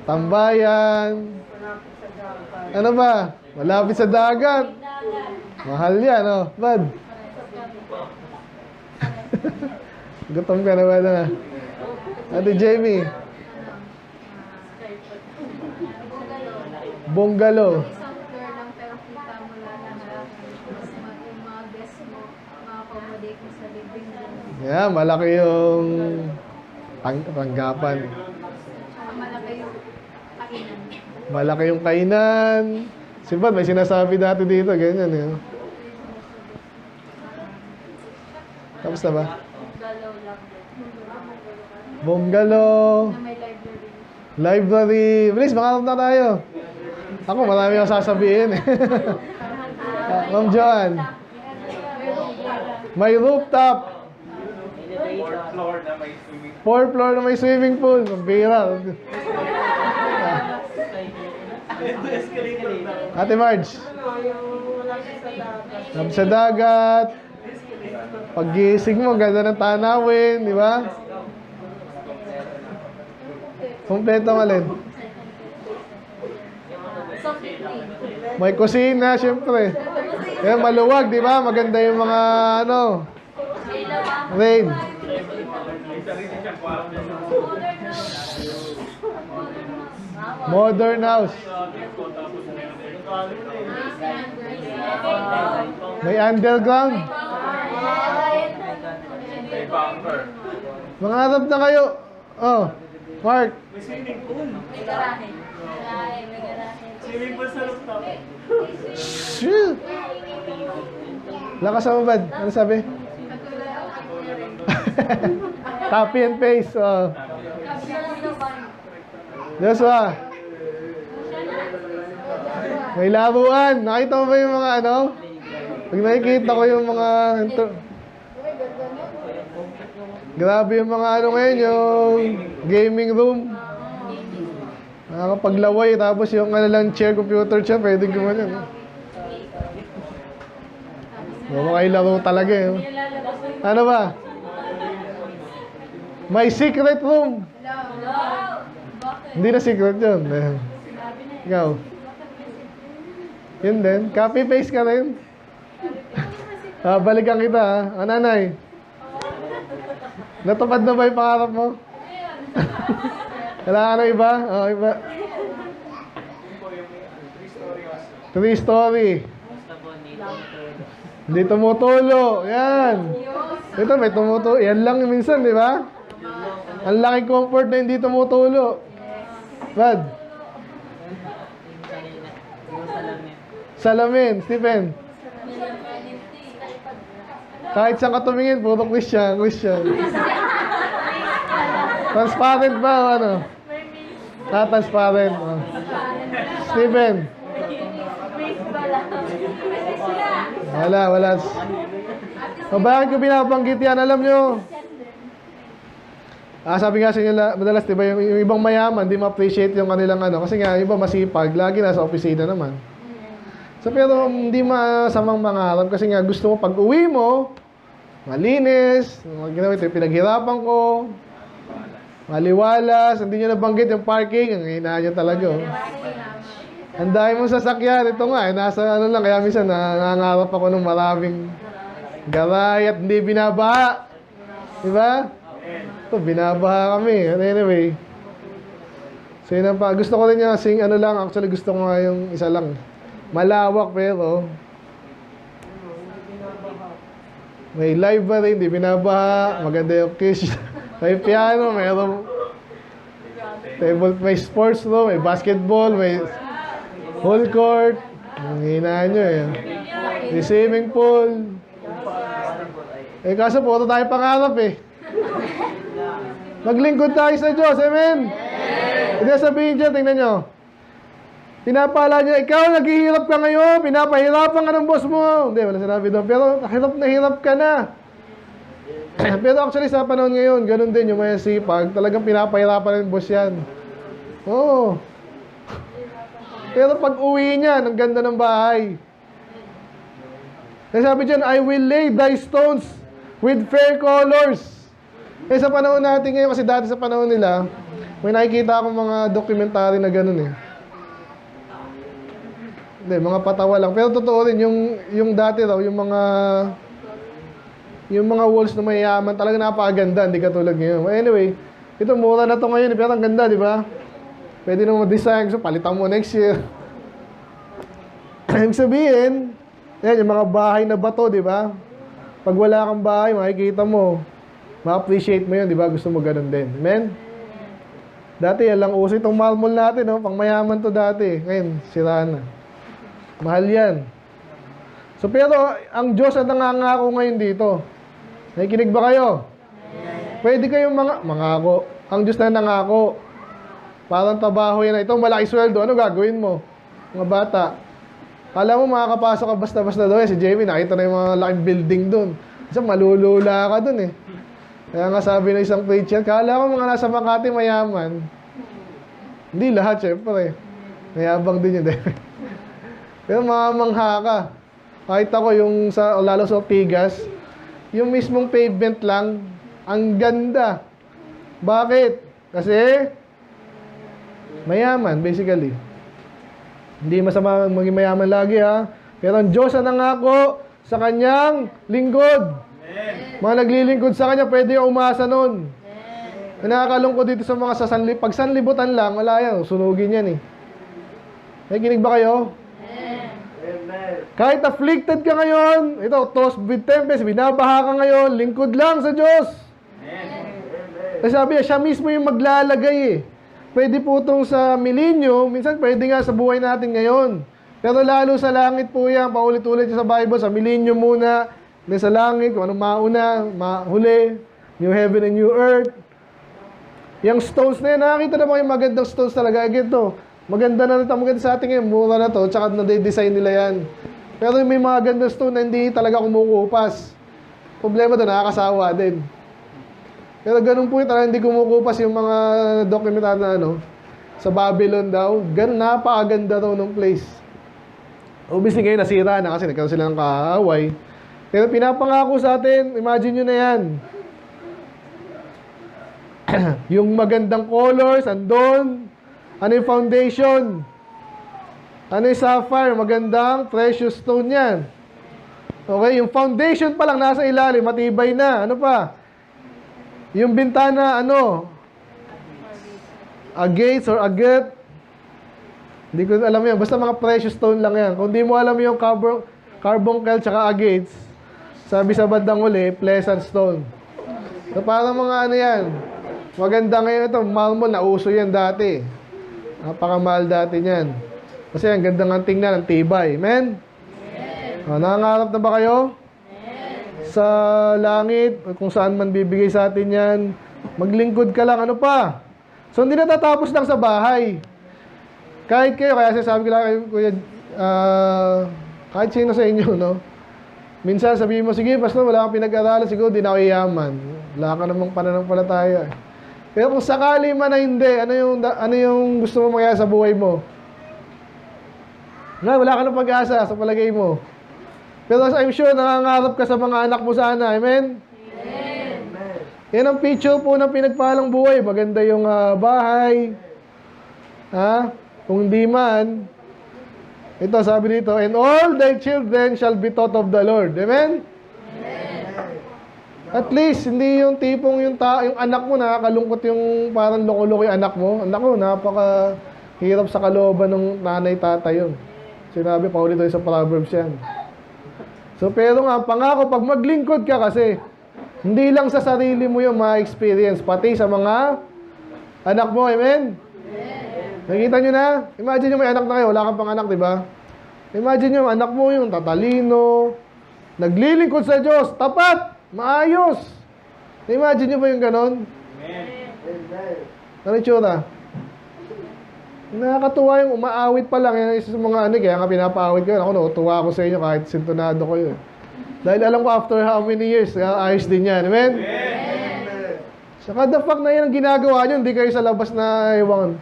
Tambayan. Ano ba? Malapit sa dagat. Mahal yan, oh. Bad. Gutom ka na ba na? Ate Jamie. Bungalow. Isang floor lang pero kita mo lang na yung mga guests mo, ma-accommodate mo sa living room. Yeah, malaki yung tanggapan. Tsaka malaki yung kainan. Malaki yung kainan. Si Bad, may sinasabi dati dito, ganyan eh. Tapos na ba? Galaw lang. Bungalow. Na may library. Library. Bilis, makarap na tayo. Ako, marami akong sasabihin eh. Ma'am Joan. May rooftop. 4th floor na may swimming pool. Pambira. Ate Marge. Lab sa dagat. Pag-gising mo, ganda ng tanawin, di ba? Kompleto ng alin? May kusina, syempre. Kaya maluwag, di ba? Maganda yung mga, ano, rain. Modern house. May underground. Mangarap na kayo. Oh, Mark. May garahe. May garahe. Swimming pool sa rooftop. Shit. Lakas mo, Bad. Ano sabi? Copy and paste. Oh. Joshua. May labuan. Nakita mo ba yung mga ano? Pag nakikita ko yung mga... Grabe yung mga ano ngayon, yung gaming room. Nakakapaglaway, tapos yung ano lang chair, computer chair, pwede gumanon. Makailaro talaga eh. Ano ba? May secret room. Hindi na secret yun. Ikaw. Yun din. Copy-paste ka rin. Balikan kita ha. Nanay. Natupad na ba yung pangarap mo? Kailangan na iba? Oh, iba. 3-story. Hindi tumutulo. Yan. Ito may tumutulo. Yan lang minsan, di ba? Ang laking comfort na hindi tumutulo. Bad. Salamin. Stephen. Kahit saan ka tumingin, puro Christian. Transparent ba o ano? Transparent. Oh. Stephen. Wala. So, bakit ko binabanggit yan? Alam nyo, sabi nga sa inyo, madalas diba, yung ibang mayaman, di ma-appreciate yung kanilang ano. Kasi nga, iba masipag, lagi nasa opisina naman. So, pero hindi masamang mangarap kasi nga gusto mo pag uwi mo, malinis, ginawa ito, pinaghirapan ko, maliwalas, hindi nyo nabanggit yung parking, ang hinaan nyo talaga. Oh. Ang dami mong sasakyan. Ito nga, nasa ano lang. Kaya minsan nangangarap ako ng maraming garay at hindi binabaha. Diba? Ito, binabaha kami. Anyway. So yun pa. Gusto ko rin yung sing ano lang. Actually gusto ko nga yung isa lang. Malawak pero may live ba rin, hindi binabaha. Maganda yung kiss. May piano, mayroong table, may sports room, may basketball, may whole court. Ang hinaan nyo eh. May swimming pool. Eh kaso puro tayo pangarap eh. Maglingkod tayo sa Diyos, amen? Hindi sabihin dyan, tingnan nyo. Pinapala niya, ikaw naghihirap ka ngayon, pinapahirapan ka ng boss mo. Hindi, wala sinabi doon. Pero hirap na hirap ka na. Pero actually sa panahon ngayon, ganun din yung may sipag. Talagang pinapahirapan ng boss yan. Oo. Pero pag uwi niya, ang ganda ng bahay. Kaya sabi dyan, I will lay thy stones with fair colors. Eh sa panahon natin ngayon, kasi dati sa panahon nila, may nakikita akong mga documentary na ganun eh. Hindi, mga patawa lang. Pero totoo rin, yung dati raw, yung mga walls na mayayaman, talaga napakaganda, hindi katulad ngayon. Anyway, ito mura na to ngayon, pero ang ganda, di ba? Pwede naman mag-design, so palitan mo next year. Ibig sabihin, yan, yung mga bahay na bato, di ba? Pag wala kang bahay, makikita mo, ma-appreciate mo yun, di ba? Gusto mo ganun din. Amen? Dati, yan lang uso itong marble natin, no? Pang mayaman to dati. Ngayon, sira na. Mahal yan. So, pero, ang Diyos ang nangangako ngayon dito. Nakikinig ba kayo? Pwede kayong mangako. Ang Diyos na nangako. Parang trabaho yan. Ito, malaki sweldo. Ano gagawin mo? Mga bata. Kala mo makakapasok ka basta-basta doon. Si Jamie, nakita na yung mga laking building doon. Kasi malulula ka doon eh. Kaya nga sabi ng isang preacher, kala ko mga nasa Makati mayaman. Hindi lahat, syempre. Mayabang din yun. Pero mamangha ka. Kahit ako yung lalo sa Ortigas, yung mismong pavement lang, ang ganda. Bakit? Kasi mayaman, basically. Hindi masama maging mayaman lagi ha. Pero ang Diyos ang nangako sa kanyang lingkod. Mga naglilingkod sa kanya, pwede yung umasa nun. Nakakalungkod dito sa mga pag sanlibutan lang, wala yan, sunugin yan eh. Nakikinig ba kayo? Kahit afflicted ka ngayon, ito, tossed with tempest, binabaha ka ngayon, lingkod lang sa Diyos. Kasi sabi niya, siya mismo yung maglalagay eh. Pwede po itong sa milenyo, minsan pwede nga sa buhay natin ngayon. Pero lalo sa langit po yan, paulit-ulit sa Bible, sa milenyo muna, then sa langit, kung anong mauna, mahuli, new heaven and new earth. Yung stones na yan, nakakita na mo yung magandang stones talaga. Again to, maganda na ito, maganda sa atin ngayon, mura na to, tsaka na-design nila yan. Pero may mga ganda stone na hindi talaga kumukupas. Problema doon, nakakasawa din. Pero ganun po yung talaga hindi kumukupas yung mga documentary na sa Babylon daw. Ganun, napakaganda daw ng place. Obviously ngayon nasira na kasi nagkaroon sila ng kaaway. Pero pinapangako sa atin, imagine nyo na yan. Yung magandang colors, andon. Ano yung foundation? Ano yung sapphire? Magandang precious stone yan. Okay, yung foundation pa lang nasa ilalim, matibay na. Ano pa? Yung bintana, agates or agate. Hindi ko alam yan. Basta mga precious stone lang yan. Kung di mo alam yung carbuncle tsaka agates, sabi sa bandang uli, pleasant stone. So parang mga yan. Maganda ngayon ito. Marble, nauso yan dati. Napakamahal dati yan. Kasi ang ganda ng tingnan, ang tibay. Amen? Amen. Nangangarap na ba kayo? Amen. Sa langit, kung saan man bibigay sa atin yan, maglingkod ka lang. Ano pa? So, hindi natatapos lang sa bahay. Kahit kayo, kaya sasabi ko lang, Kuya, kahit sino sa inyo, no? Minsan sabihin mo, sige, pastor, wala kang pinag-aralan, siguro di na ako iyaman. Wala ka namang pananampalataya. Pero kung sakali man na hindi, ano yung gusto mo mangyari sa buhay mo? Wala ka ng pag-asa sa palagay mo. Pero I'm sure nangangarap ka sa mga anak mo sana. Amen? Amen. Yan ang picture po ng pinagpalang buhay. Maganda yung bahay. Kung hindi man, Ito, sabi dito, and all thy children shall be taught of the Lord. Amen? At least, hindi yung tipong yung anak mo, nakakalungkot yung parang loko-loko yung anak mo. Anak mo, napaka-hirap sa kalooban ng nanay-tatay yun. Sinabi pa ulit sa Proverbs yan. So, pero nga, pangako, pag maglingkod ka kasi, hindi lang sa sarili mo yung ma-experience, pati sa mga anak mo. Amen? Nakita nyo na? Imagine nyo may anak na kayo, wala kang pang anak, di ba? Imagine nyo, anak mo yung tatalino, naglilingkod sa Diyos, tapat, maayos. Imagine nyo ba yung ganon? Ano yung tsura? Nakakatuwa yung umaawit pa lang. Yan isa sa mga ano, kaya nga pinapaawit ko. Ako, natuwa ako sa inyo kahit sintonado ko yun. Dahil alam ko after how many years, ayos din yan. Amen? Saka the fact na yan ang ginagawa nyo, hindi kayo sa labas na iwan,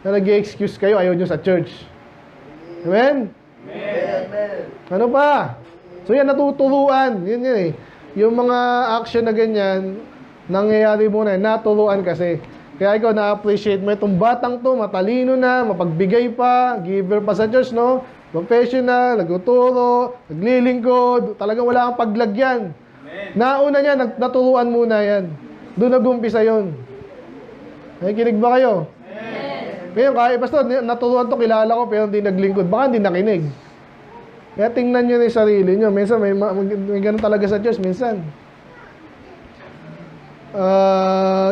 na nag-excuse kayo, ayaw nyo sa church. Amen? Ano pa? So yan, natuturuan. Yun eh. Yung mga action na ganyan, nangyayari muna, naturuan kasi. Kaya ikaw na-appreciate mo itong batang to, matalino na, mapagbigay pa, giver pa sa church, no? Professional, nagtuturo, naglilingkod, talagang wala kang paglagyan. Nauna niya, naturuan muna yan. Doon nag-umpisa yun. Nakikinig ba kayo? Ngayon, kahit pastor, naturuan to, kilala ko, pero hindi naglingkod. Baka hindi nakinig. Kaya tingnan nyo na yung sarili nyo. Minsan, may ganun talaga sa Diyos, minsan.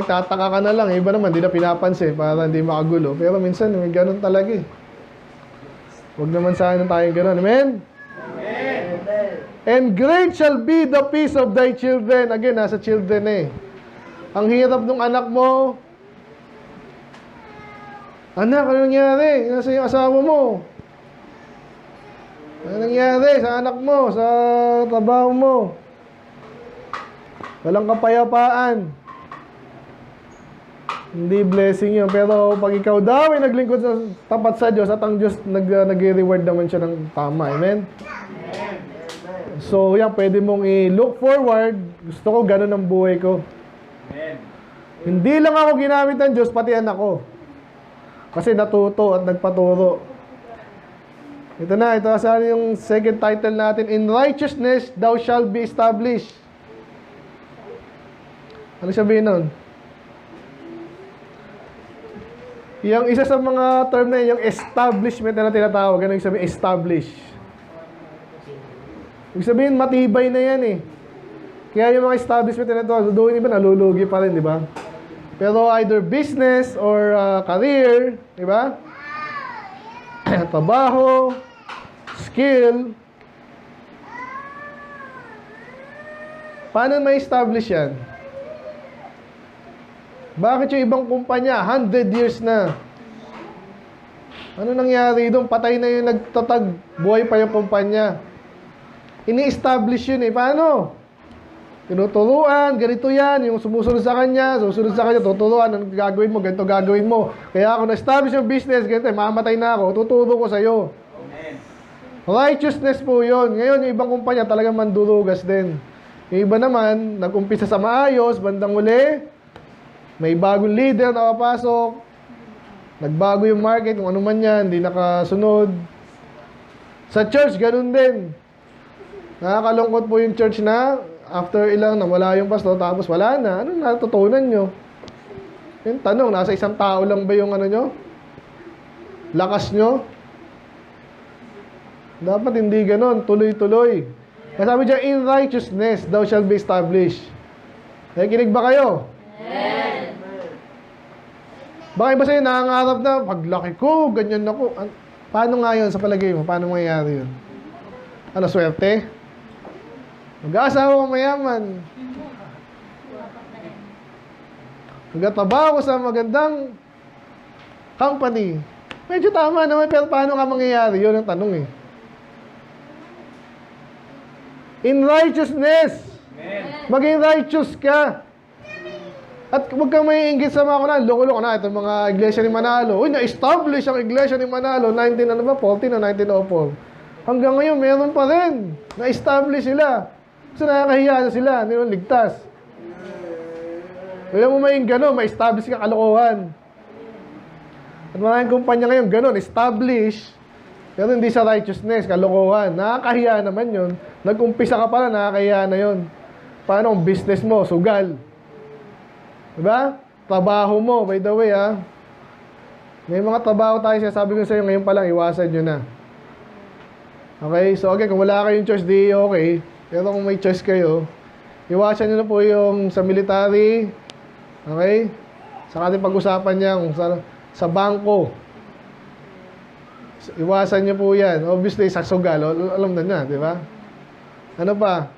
Tataka ka na lang. Iba naman, hindi na pinapansin para hindi makagulo. Pero minsan, may ganun talaga eh. Huwag naman sana tayong ganun. Amen? Amen. And great shall be the peace of thy children. Again, nasa children eh. Ang hirap ng anak mo. Anak, ano nangyari? Nasa yung asawa mo? Ano nangyari sa anak mo? Sa trabaho mo? Walang kapayapaan. Hindi blessing yun. Pero pag ikaw daw ay naglingkod sa tapat sa Diyos at ang Diyos nag-reward naman siya ng tama. Amen? So, yan, pwede mong i-look forward. Gusto ko, ganun ang buhay ko. Amen. Hindi lang ako ginamit ng Diyos, pati anak ko. Kasi natuto at nagpaturo. Ito na, ito sa yung second title natin. In righteousness, thou shalt be established. Ano sabihin nun? Yung isa sa mga term na yun, yung establishment na tinatawag. Ano yung sabihin? Establish. Ibig sabihin, matibay na yan eh. Kaya yung mga establishment na ito, doon iba nalulugi pa rin, di ba? Pero either business or career, di ba? Trabaho, skill. Paano may establish yan? Bakit yung ibang kumpanya, 100 years na? Ano nangyari doon? Patay na yung nagtatag, buhay pa yung kumpanya. Ini-establish yun eh. Paano? Tinuturuan, ganito yan, yung susunod sa kanya, tuturuan, ang gagawin mo, ganito gagawin mo. Kaya ako na-establish yung business, ganito, mamatay na ako, tuturo ko sa'yo. Amen. Righteousness po yun. Ngayon, yung ibang kumpanya talagang mandurugas din. Yung iba naman, nag-umpisa sa maayos, bandang uli, may bagong leader na papasok, nagbago yung market, kung ano man yan, hindi nakasunod. Sa church, ganun din. Nakakalungkot po yung church na after ilang nawala yung pastor, tapos wala na. Ano natutunan nyo? Yung tanong, nasa isang tao lang ba yung ano nyo? Lakas nyo? Dapat hindi ganun, tuloy-tuloy. Kaya sabi dyan, in righteousness, thou shalt be established. Nakikinig ba kayo? Amen. Baka iba sa'yo nangangarap na, paglaki ko, ganyan ako. Paano nga yun sa palagay mo? Paano mangyayari yun? Ano, swerte? Mag-aasawa ko mayaman. Magtatrabaho ko sa magandang company. Medyo tama naman, pero paano nga mangyayari? Yun ang tanong eh. In righteousness. Amen. Maging righteous ka. At huwag kang may inggit sa mga kunan. Loko-loko na, itong mga iglesia ni Manalo. Uy, na-establish ang iglesia ni Manalo, 14 o 1904. Hanggang ngayon, meron pa rin. Na-establish sila. So, nakakahiya na sila. Hindi naman ligtas. Kaya mo may gano'n, ma-establish ka kalokohan. At maraming kumpanya ngayon, gano'n, establish. Pero hindi sa righteousness, kalokohan. Nakakahiya naman yun. Nag-umpisa ka pala, nakakahiya na yun. Paano kung business mo, sugal? Diba? Trabaho mo, by the way, ha? May mga trabaho tayo, sabi ko sa iyo, ngayon pa lang, iwasan nyo na. Okay? So, okay, kung wala kayong choice, di okay. Pero kung may choice kayo, iwasan nyo na po yung sa military. Okay? Saka natin pag-usapan niya kung sa bangko. Iwasan nyo po yan. Obviously, sa sugal, alam na niya, di ba? Ano pa?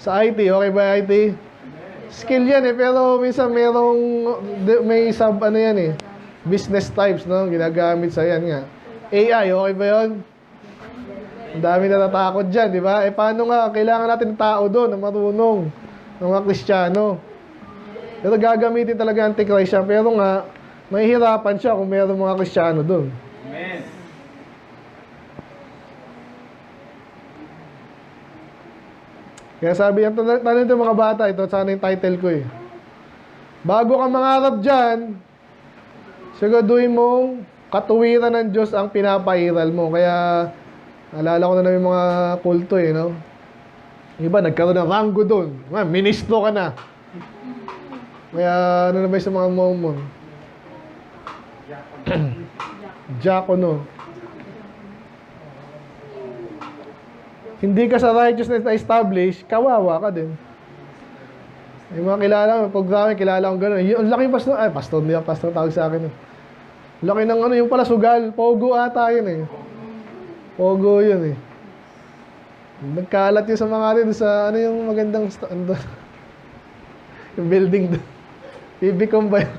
Sa IT, okay ba IT? Skill yan pero minsan may sub ano yan business types, no? Ginagamit sa yan nga. AI, okay ba yun? Ang dami na natakot dyan, di ba? Paano nga, kailangan natin ng tao doon na marunong ng mga Kristiyano. Pero gagamitin talaga Antichrist siya, pero nga, mahihirapan siya kung mayroong mga Kristiyano doon. Amen. Kaya sabi yan, tanong ito mga bata, ito sana yung title ko Bago ka mangarap dyan, siguraduhin mong katuwiran ng Diyos ang pinapairal mo. Kaya, alala ko na yung mga kulto no? Iba, nagkaroon ng ranggo doon. Ministro ka na. Kaya, ano na ba yung sa mga Mormon? Diakono. Hindi ka sa righteousness na establish, kawawa ka din. Yung mga kilala mo, programa, kilala kong gano'n. Yung laki pastor, pastor niya, pastor tawag sa akin. Laki ng yung pala sugal, pogo ata yun Pogo yun Nagkalat yun sa mga rin, sa ano yung magandang, yung building doon. Bibicom ba yun?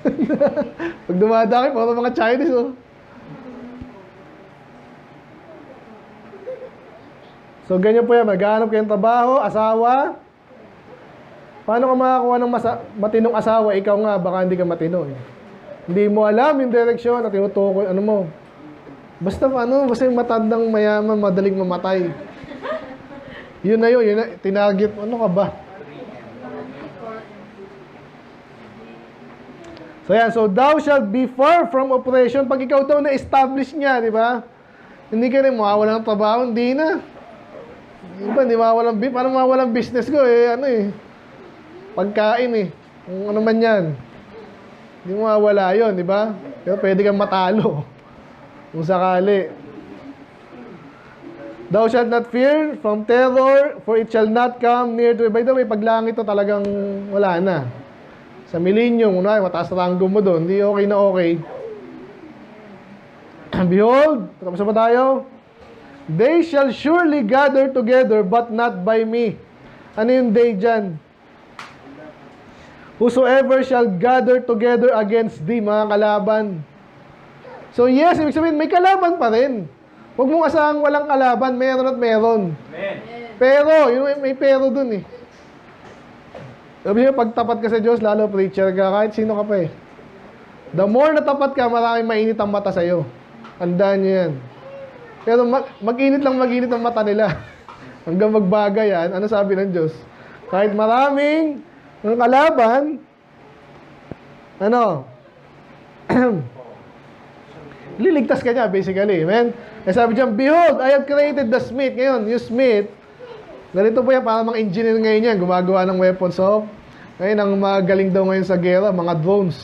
Pag dumadaki, puro mga Chinese, So, ganyan po yan. Maghanap kayong trabaho, asawa. Paano ka makakuha ng matinong asawa? Ikaw nga, baka hindi ka matino. Hindi mo alam yung direksyon na tinutukoy. Ano mo? Basta yung matandang mayaman, madaling mamatay. Yun na yun. Tinarget. Ano ka ba? So, yan. So, thou shalt be far from oppression. Pag ikaw daw na-establish niya, di ba? Hindi ka rin mawawala ng trabaho. Hindi na. Iba, hindi mawawalang paano mawawalang business ko pagkain kung ano man yan hindi mawawala yun, di ba? Pero pwede kang matalo kung sakali. Thou shalt not fear from terror, for it shall not come near to. By the way, pag langit to talagang wala na. Sa millennium, mataas na ranggo mo doon, hindi okay na okay. Behold, tapos ba tayo? They shall surely gather together, but not by me. Ano yung they dyan? Whosoever shall gather together against thee, mga kalaban. So yes, ibig sabihin, may kalaban pa rin. Huwag mong asahang walang kalaban, meron at meron. Amen. Pero, may pero dun Sabi niyo, pag tapat ka sa Diyos, lalo preacher ka, kahit sino ka pa The more na tapat ka, maraming mainit ang mata sa'yo. Andaan niyo yan. Pero mag-init ang mata nila. Hanggang magbagay yan. Ano sabi ng Diyos? Kahit maraming kalaban, liligtas ka niya, basically. Amen? Sabi diyan, behold, I have created the smith. Ngayon, yung smith, ganito po yan, parang mga engineer ngayon yan, gumagawa ng weapons of. Ngayon, ang magaling daw ngayon sa gera, mga drones.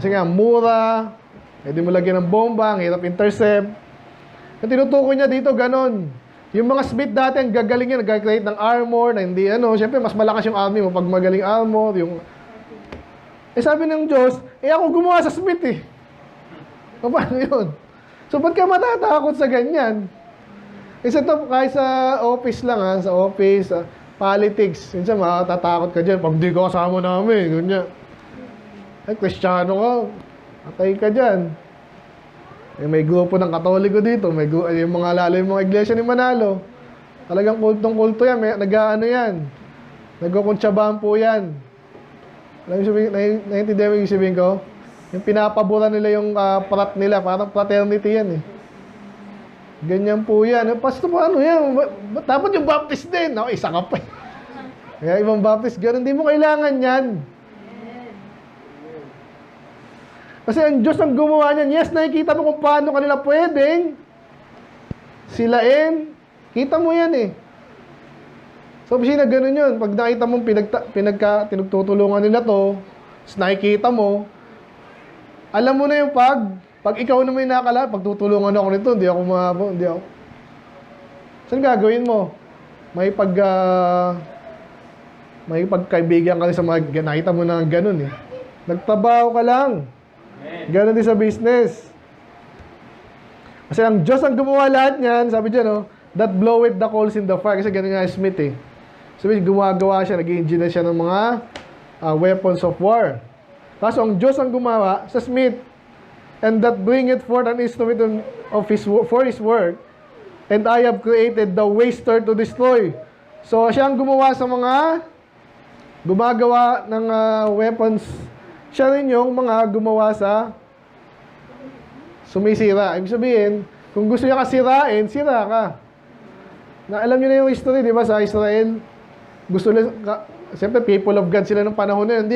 Kasi nga, mura, pwede mo lagyan ng bomba, ang hirap intercept. Ang tinutukoy niya dito, ganon. Yung mga smith dati, ang gagaling yan, nag-create ng armor, na hindi siyempre, mas malakas yung army mo pag magaling armor, sabi ng Diyos, ako gumawa sa smith Paano yun? So, ba't ka matatakot sa ganyan? Isa to, kahit sa office lang sa office, politics, minsan matatakot ka dyan, pag di ka kasama namin, ganyan. Kristiyano ka, atay ka dyan. May grupo ng Katoliko dito, yung mga iglesia ni Manalo. Talagang kultong-kulto yan, yan. Nagkukuntsabahan po yan. Alam mo naiintindihan mo yung sabihin ko? Yung pinapabura nila yung prat nila, parang fraternity yan Ganyan po yan. Pastor, paano yan? Dapat yung Baptist din. Isa ka pa. Kaya ibang Baptist, ganun. Hindi mo kailangan yan. Kasi ang Diyos ang gumawa niyan. Yes, nakikita mo kung paano kanila pwedeng silain. Kita mo yan eh. So, na ganun yun. Pag nakita mo tinutulungan nila to, nakikita mo, alam mo na yung pag ikaw na may nakala, pag tutulungan ako nito, hindi ako. Saan gagawin mo? May pagkaibigan ka sa mga, nakita mo na ganun eh. Nagtrabaho ka lang. Ganun din sa business. Kasi ang Diyos ang gumawa lahat niyan, sabi dyan, no? That bloweth the coals in the fire. Kasi ganun nga Smith eh. Sabi, gumagawa siya, nag-engineer siya ng mga weapons of war. Kaso ang Diyos ang gumawa sa Smith. And that bringeth forth an instrument for his work. And I have created the waster to destroy. So, siya ang gumawa sa mga gumagawa ng weapons. Siya rin yung mga gumawa sa sumisira. Ibig sabihin, kung gusto niya kasirain, sira ka. Na, alam niyo na yung history, di ba, sa Israel? Gusto nila, siyempre, people of God sila ng panahon na yun.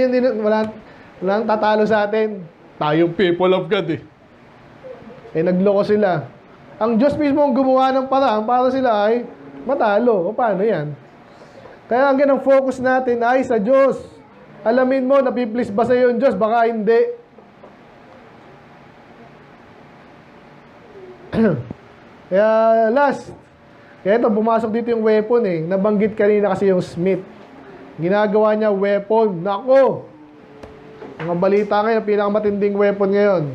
Walang tatalo sa atin. Tayong people of God eh. Eh, nagloko sila. Ang Diyos mismo ang gumawa ng paraan para sila ay matalo. O paano yan? Kaya ang ganang focus natin ay sa Diyos. Alamin mo, napiplease ba sa iyo yung Diyos? Baka hindi. Kaya kaya ito, pumasok dito yung weapon eh. Nabanggit kanina kasi yung Smith. Ginagawa niya weapon. Nako! Mga balita ngayon, pinakamatinding weapon ngayon.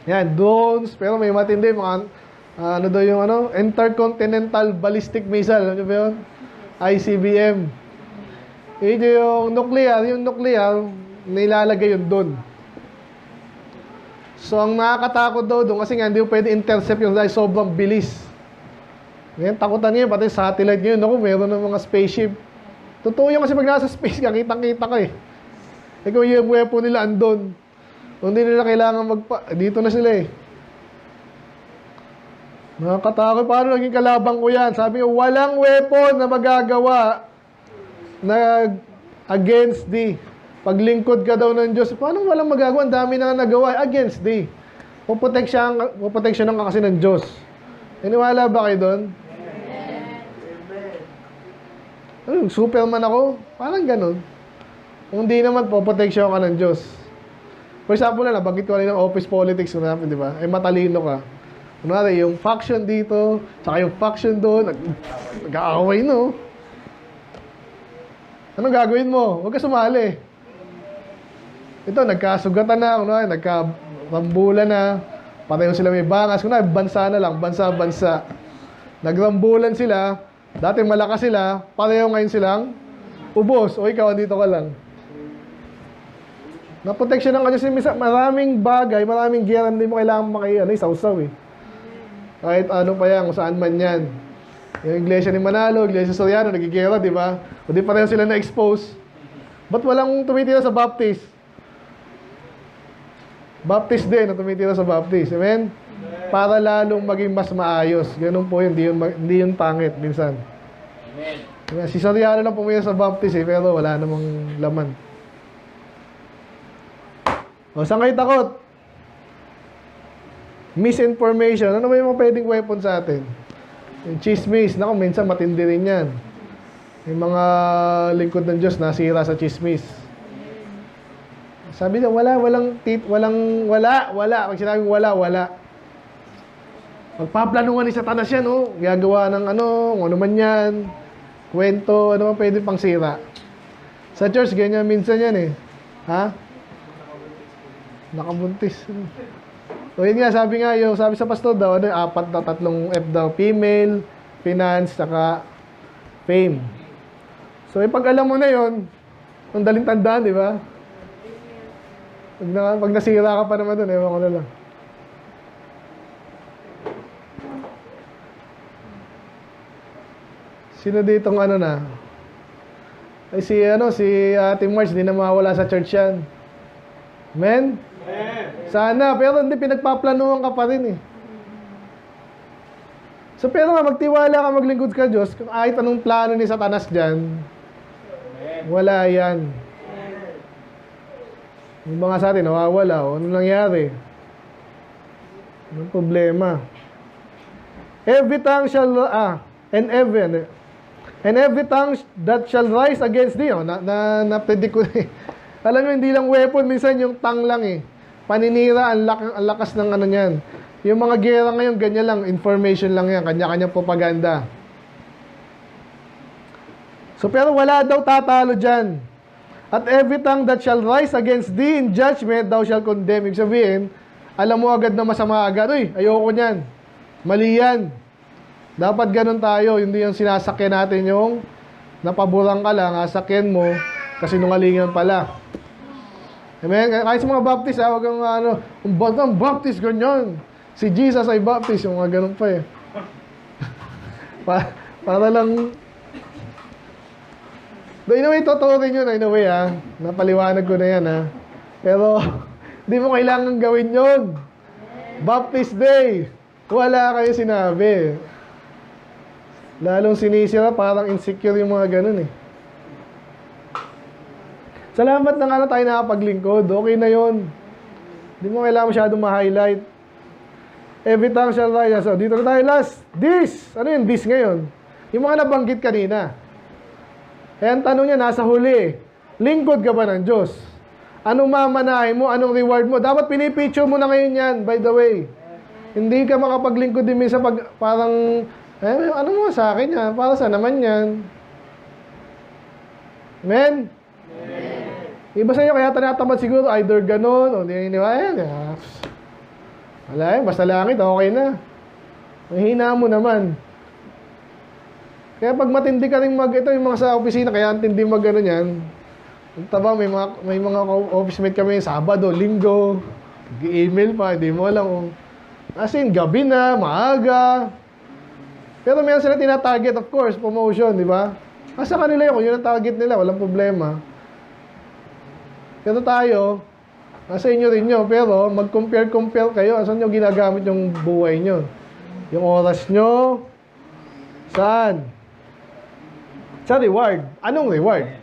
Yan, drones, pero may matindi, mga, Intercontinental Ballistic Missile, ano ba yun? ICBM. Ito yung nuclear, nilalagay yun doon. So, ang nakakatakot daw doon, kasi nga, hindi mo pwede intercept yung dahil sobrang bilis. Ngayon, takutan niyo, pati satellite ngayon, ako, meron ng mga spaceship. Totoo yun kasi pag nasa space ka, kitang-kita ka eh. Ikaw yung weapon nila andun. Hindi nila kailangan dito na sila eh. Nakakatakot. Paano naging kalabang ko yan? Sabi ko, walang weapon na magagawa na against thee. Paglingkod ka daw ng Diyos. Paano walang magagawa? Ang dami na nagawa. Against thee. Puproteksyonan ka kasi ng Diyos. Iniwala ba kayo doon? Ano, Superman ako? Parang ganun. Kung di naman, poproteksyon ka ng Diyos. For example na, nabanggit ko rin ng office politics, di ba? Ay matalino ka. Kunwari, yung faction dito, saka yung faction doon, nag-aaway, no? Anong gagawin mo? Huwag ka sumali. Ito, nagkasugatan na, kunwari, nagkarambulan na, pareho sila may bangas, kunwari, bansa na lang, bansa-bansa. Nagrambulan sila, dati malakas sila, pareho ngayon silang ubos, o ikaw, andito ka lang. Na-protection ng kasi maraming bagay, maraming gera, hindi mo kailangan isawsaw eh. Kahit ano pa yan, kung saan man yan. Yung iglesia ni Manalo, iglesia Soriano, nagigera, di ba? O di pareho sila na-expose. Ba't walang tumitira sa Baptist? Baptist din, na tumitira sa Baptist. Amen? Para lalong maging mas maayos. Ganun po yun, hindi yun pangit minsan. Amen. Si Soriano lang pumira sa Baptist eh, pero wala namang laman. O, saan kayo takot? Misinformation. Ano ba yung mga pwedeng weapon sa atin? Yung chismis. Naku, minsan matindi rin yan. Yung mga lingkod ng Diyos nasira sa chismis. Sabi niya, wala. Pag sinabing wala. Magpaplanuhan ni Satanas yan, oh. Gagawa ng kung ano man yan. Kwento, ano man pwede pang sira. Sa church, ganyan minsan yan eh. Ha? Nakabuntis. So yun nga, sabi sa pastor daw, 3 F daw, female, finance, saka fame. So pag alam mo na yun, ang daling tandaan, di ba? Pag nasira ka pa naman doon, ewan ko na lang. Sino ditong na? Ay si Ate Marge, di na mawala sa church yan. Amen? Sana, pero hindi, pinagpaplanuhan ka pa rin eh. So, pero nga, magtiwala ka, maglingkod ka Diyos, kahit anong plano ni Satanas dyan, wala yan. Yung mga sa atin, nawawala. O, ano nangyari? Anong problema? Every tongue shall, and every tongue that shall rise against thee. Oh, na-predict ko eh. Alam mo, hindi lang weapon, minsan yung tongue lang eh. Paninira, ang lakas ng ano niyan. Yung mga gera ngayon, ganyan lang, information lang yan, kanya-kanyang propaganda. So, pero wala daw tatalo dyan. At every tongue that shall rise against thee in judgment, thou shall condemn. Ibig sabihin, alam mo agad na masama agad. Uy, ayoko niyan. Mali yan. Dapat ganun tayo. Hindi yung sinasakyan natin yung napaburang ka lang, sasakyan mo, kasi nungalingan pala. Amen? Kahit sa mga baptist, huwag kang ang baptist, ganyan. Si Jesus ay baptist, yung mga ganun pa eh. Para lang, in a way, totoo rin yun, in a way, napaliwanag ko na yan, pero, hindi mo kailangan gawin yun. Baptist Day, wala kayo sinabi. Lalong sinisira, parang insecure yung mga ganun eh. Salamat na nga na tayo nakapaglingkod, okay na yun. Hindi mo kailangan masyadong ma-highlight. Every tongue shall rise. So, dito na tayo last. This. Ano yun? This ngayon. Yung mga nabanggit kanina. Kaya ang tanong niya, nasa huli. Lingkod ka ba ng Diyos? Anong mamanahin mo? Anong reward mo? Dapat pinipicture mo na ngayon yan, by the way. Hindi ka makapaglingkod din minsan pag parang, ano mo sa akin yan? Para sa naman yan. Amen? Iba sa inyo, kaya tinatamad siguro, either ganun, o ayan, wala eh, basta langit, okay na. Mahina mo naman. Kaya pag matindi ka rin ito yung mga sa opisina, kaya antindi mag-ano yan. Taba, may mga office mate kami, Sabado, Linggo, email pa, hindi mo alam. As in, gabi na, maaga. Pero meron sila tina-target, of course, promotion, di ba? Asa kanila yun, kung yun ang target nila, walang problema. Pero tayo, nasa inyo rin nyo, pero mag-compare kayo, saan nyo ginagamit yung buhay nyo? Yung oras nyo, saan? Sa reward. Anong reward?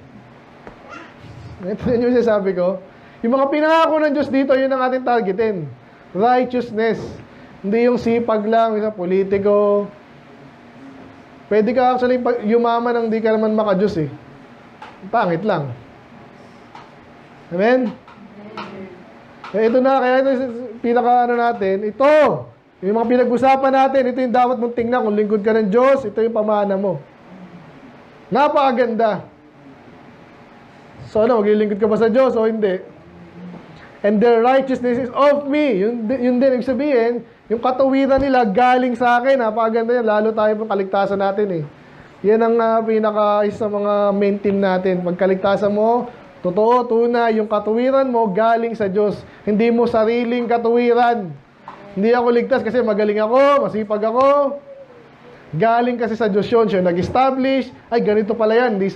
Ito yung sinasabi ko. Yung mga pinangako ng Diyos dito, yun ang ating targetin. Righteousness. Hindi yung sipag lang, isang politiko. Pwede ka actually yumaman nang di ka naman maka-Diyos eh. Pangit lang. Amen? Ito na, kaya ito natin, ito, yung mga pinag-usapan natin, ito yung dapat mong tingnan kung lingkod ka ng Diyos, ito yung pamana mo. Napakaganda. So ano, maglilingkod ka ba sa Diyos o hindi? And their righteousness is of me. Yun din, ibig sabihin, yung katuwiran nila galing sa akin. Napakaganda yan, lalo tayo pang kaligtasan natin eh. Yan ang isa sa mga main team natin. Pagkaligtasan mo, totoo, tunay, yung katuwiran mo galing sa Diyos. Hindi mo sariling katuwiran. Hindi ako ligtas kasi magaling ako, masipag ako. Galing kasi sa Diyos yun. Siya nag-establish. Ay, ganito pala yan. Hindi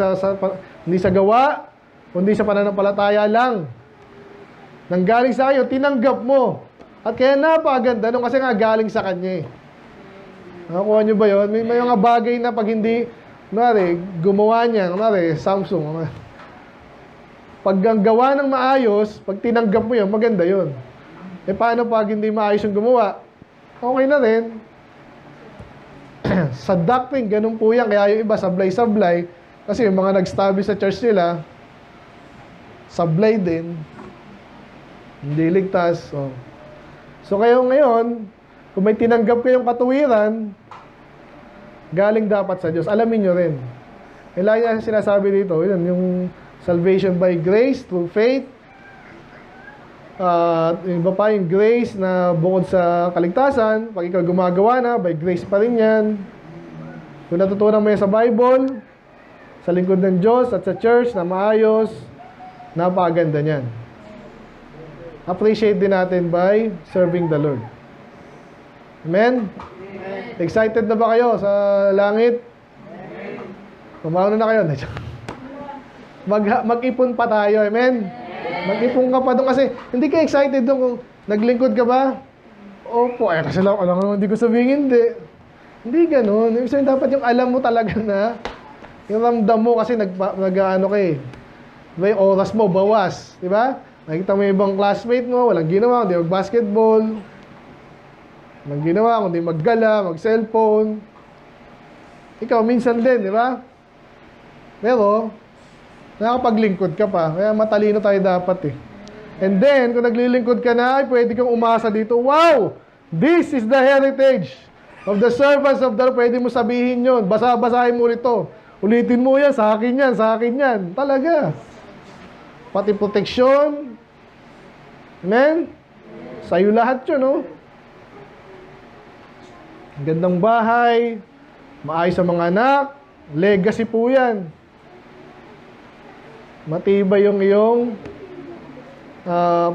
sa gawa, kundi sa pananampalataya lang. Nanggaling sa kayo, tinanggap mo. At kaya napakaganda nung kasi nga galing sa Kanya eh. Nakakuha nyo ba yun? May mga bagay na pag hindi, gumawa niya, Samsung, pag ang gawa ng maayos, pag tinanggap mo yun, maganda yun. Eh paano pag hindi maayos yung gumawa? Okay na rin. Sa doctrine, ganun po yan. Kaya yung iba, sablay-sablay. Kasi yung mga nag-establish sa church nila, sablay din. Hindi ligtas. So kayo ngayon, kung may tinanggap kayong katuwiran, galing dapat sa Diyos. Alamin nyo rin. Lagi na sinasabi dito, yun, yung salvation by grace through faith. Yung iba pa yung grace na bukod sa kaligtasan, pag ikaw gumagawa na, by grace pa rin yan. Kung natutunan mo yan sa Bible, sa lingkod ng Diyos at sa church na maayos, napakaganda niyan. Appreciate din natin by serving the Lord. Amen? Excited na ba kayo sa langit? Kumauna na kayo. Mag-ipon pa tayo. Amen? Mag-ipon ka pa doon kasi hindi ka excited doon kung naglingkod ka ba? Opo. Kasi lang, hindi ko sabihin hindi. Hindi ganun. Ibig sabihin dapat yung alam mo talaga na yung ramdam mo kasi nag-ano ka eh. Diba yung oras mo, bawas. Diba? Nakita mo yung ibang classmate mo, walang ginawa, kundi mag-basketball. Walang ginawa, kundi maggala, mag-cellphone. Ikaw, minsan din, di ba? Pero, nakakapaglingkod ka pa. Kaya matalino tayo dapat eh. And then, kung naglilingkod ka na, ay pwede kang umasa dito. Wow! This is the heritage of the servants of the Lord. Pwede mo sabihin yun. Basa-basahin mo rito. Ulitin mo yan, sa akin yan, sa akin yan. Talaga. Pati proteksyon. Amen? Sa'yo lahat yun, no? Gandang bahay. Maayos sa mga anak. Legacy po yan. Matibay yung iyong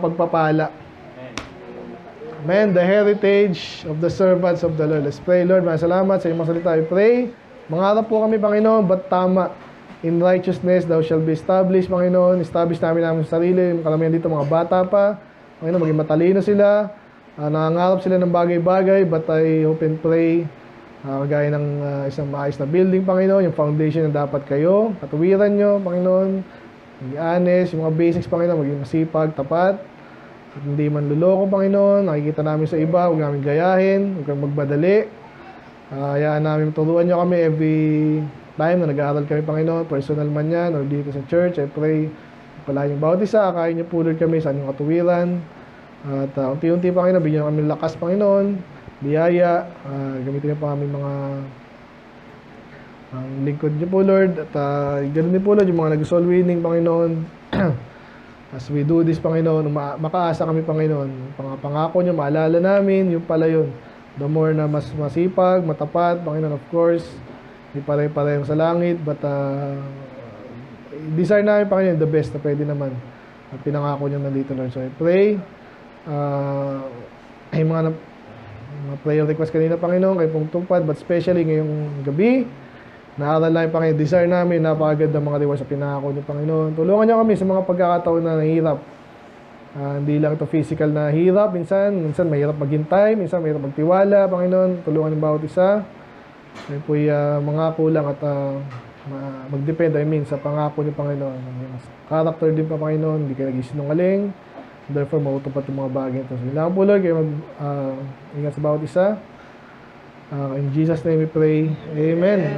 pagpapala. Amen. The heritage of the servants of the Lord. Let's pray, Lord. Maraming salamat sa iyong mga salita. I pray. Mangarap po kami, Panginoon, ba't tama? In righteousness, thou shall be established, Panginoon. Establish namin sa sarili. Kalamihan dito, mga bata pa. Panginoon, maging matalino sila. Nangangarap sila ng bagay-bagay, but I hope and pray, kagaya ng isang maayos na building, Panginoon, yung foundation na dapat kayo, katuwiran nyo, Panginoon, maging honest, yung mga basics, Panginoon, maging masipag, tapat, at hindi man luloko, Panginoon, nakikita namin sa iba, huwag namin gayahin, huwag kang magmadali, hayaan namin turuan nyo kami every time na nag-aaral kami, Panginoon, personal man yan, or dito sa church. I pray, pala yung bawat isa, akayin nyo po, Lord, kami sa inyong katuwiran, at unti-unti, Panginoon, bigyan nyo kami lakas, Panginoon, biyaya, gamitin nyo pa kami mga lingkod nyo po, Lord, at ganoon din po, Lord, yung mga nag-soul winning, Panginoon. As we do this, Panginoon, makaasa kami, Panginoon, pangako nyo, maalala namin, yung pala yun, the more na mas masipag, matapat, Panginoon, of course, hindi pare-pareho sa langit, but desire namin, Panginoon, the best na pwede naman, at pinangako nyo nandito, Lord. So I pray, ay mga prayer request kanina, Panginoon, kay pong tupad, but especially ngayong gabi, naaral namin, Panginoon, desire namin, napakaganda mga rewards sa pinangako niyo, Panginoon. Tulungan niyo kami sa mga pagkakataon na nahihirap. Hindi lang ito physical na hirap, minsan mahirap maghintay, minsan mahirap magtiwala, Panginoon. Tulungan niyo bawat isa. Kaya po'y mangako lang at magdepende, sa pangako niyo, Panginoon. Character din pa, Panginoon, hindi kayo nagsisinungaling. Therefore, matutupad yung mga bagay ito. So, kailangan po, Lord, kayo ingat sa bawat isa. In Jesus' name we pray. Amen.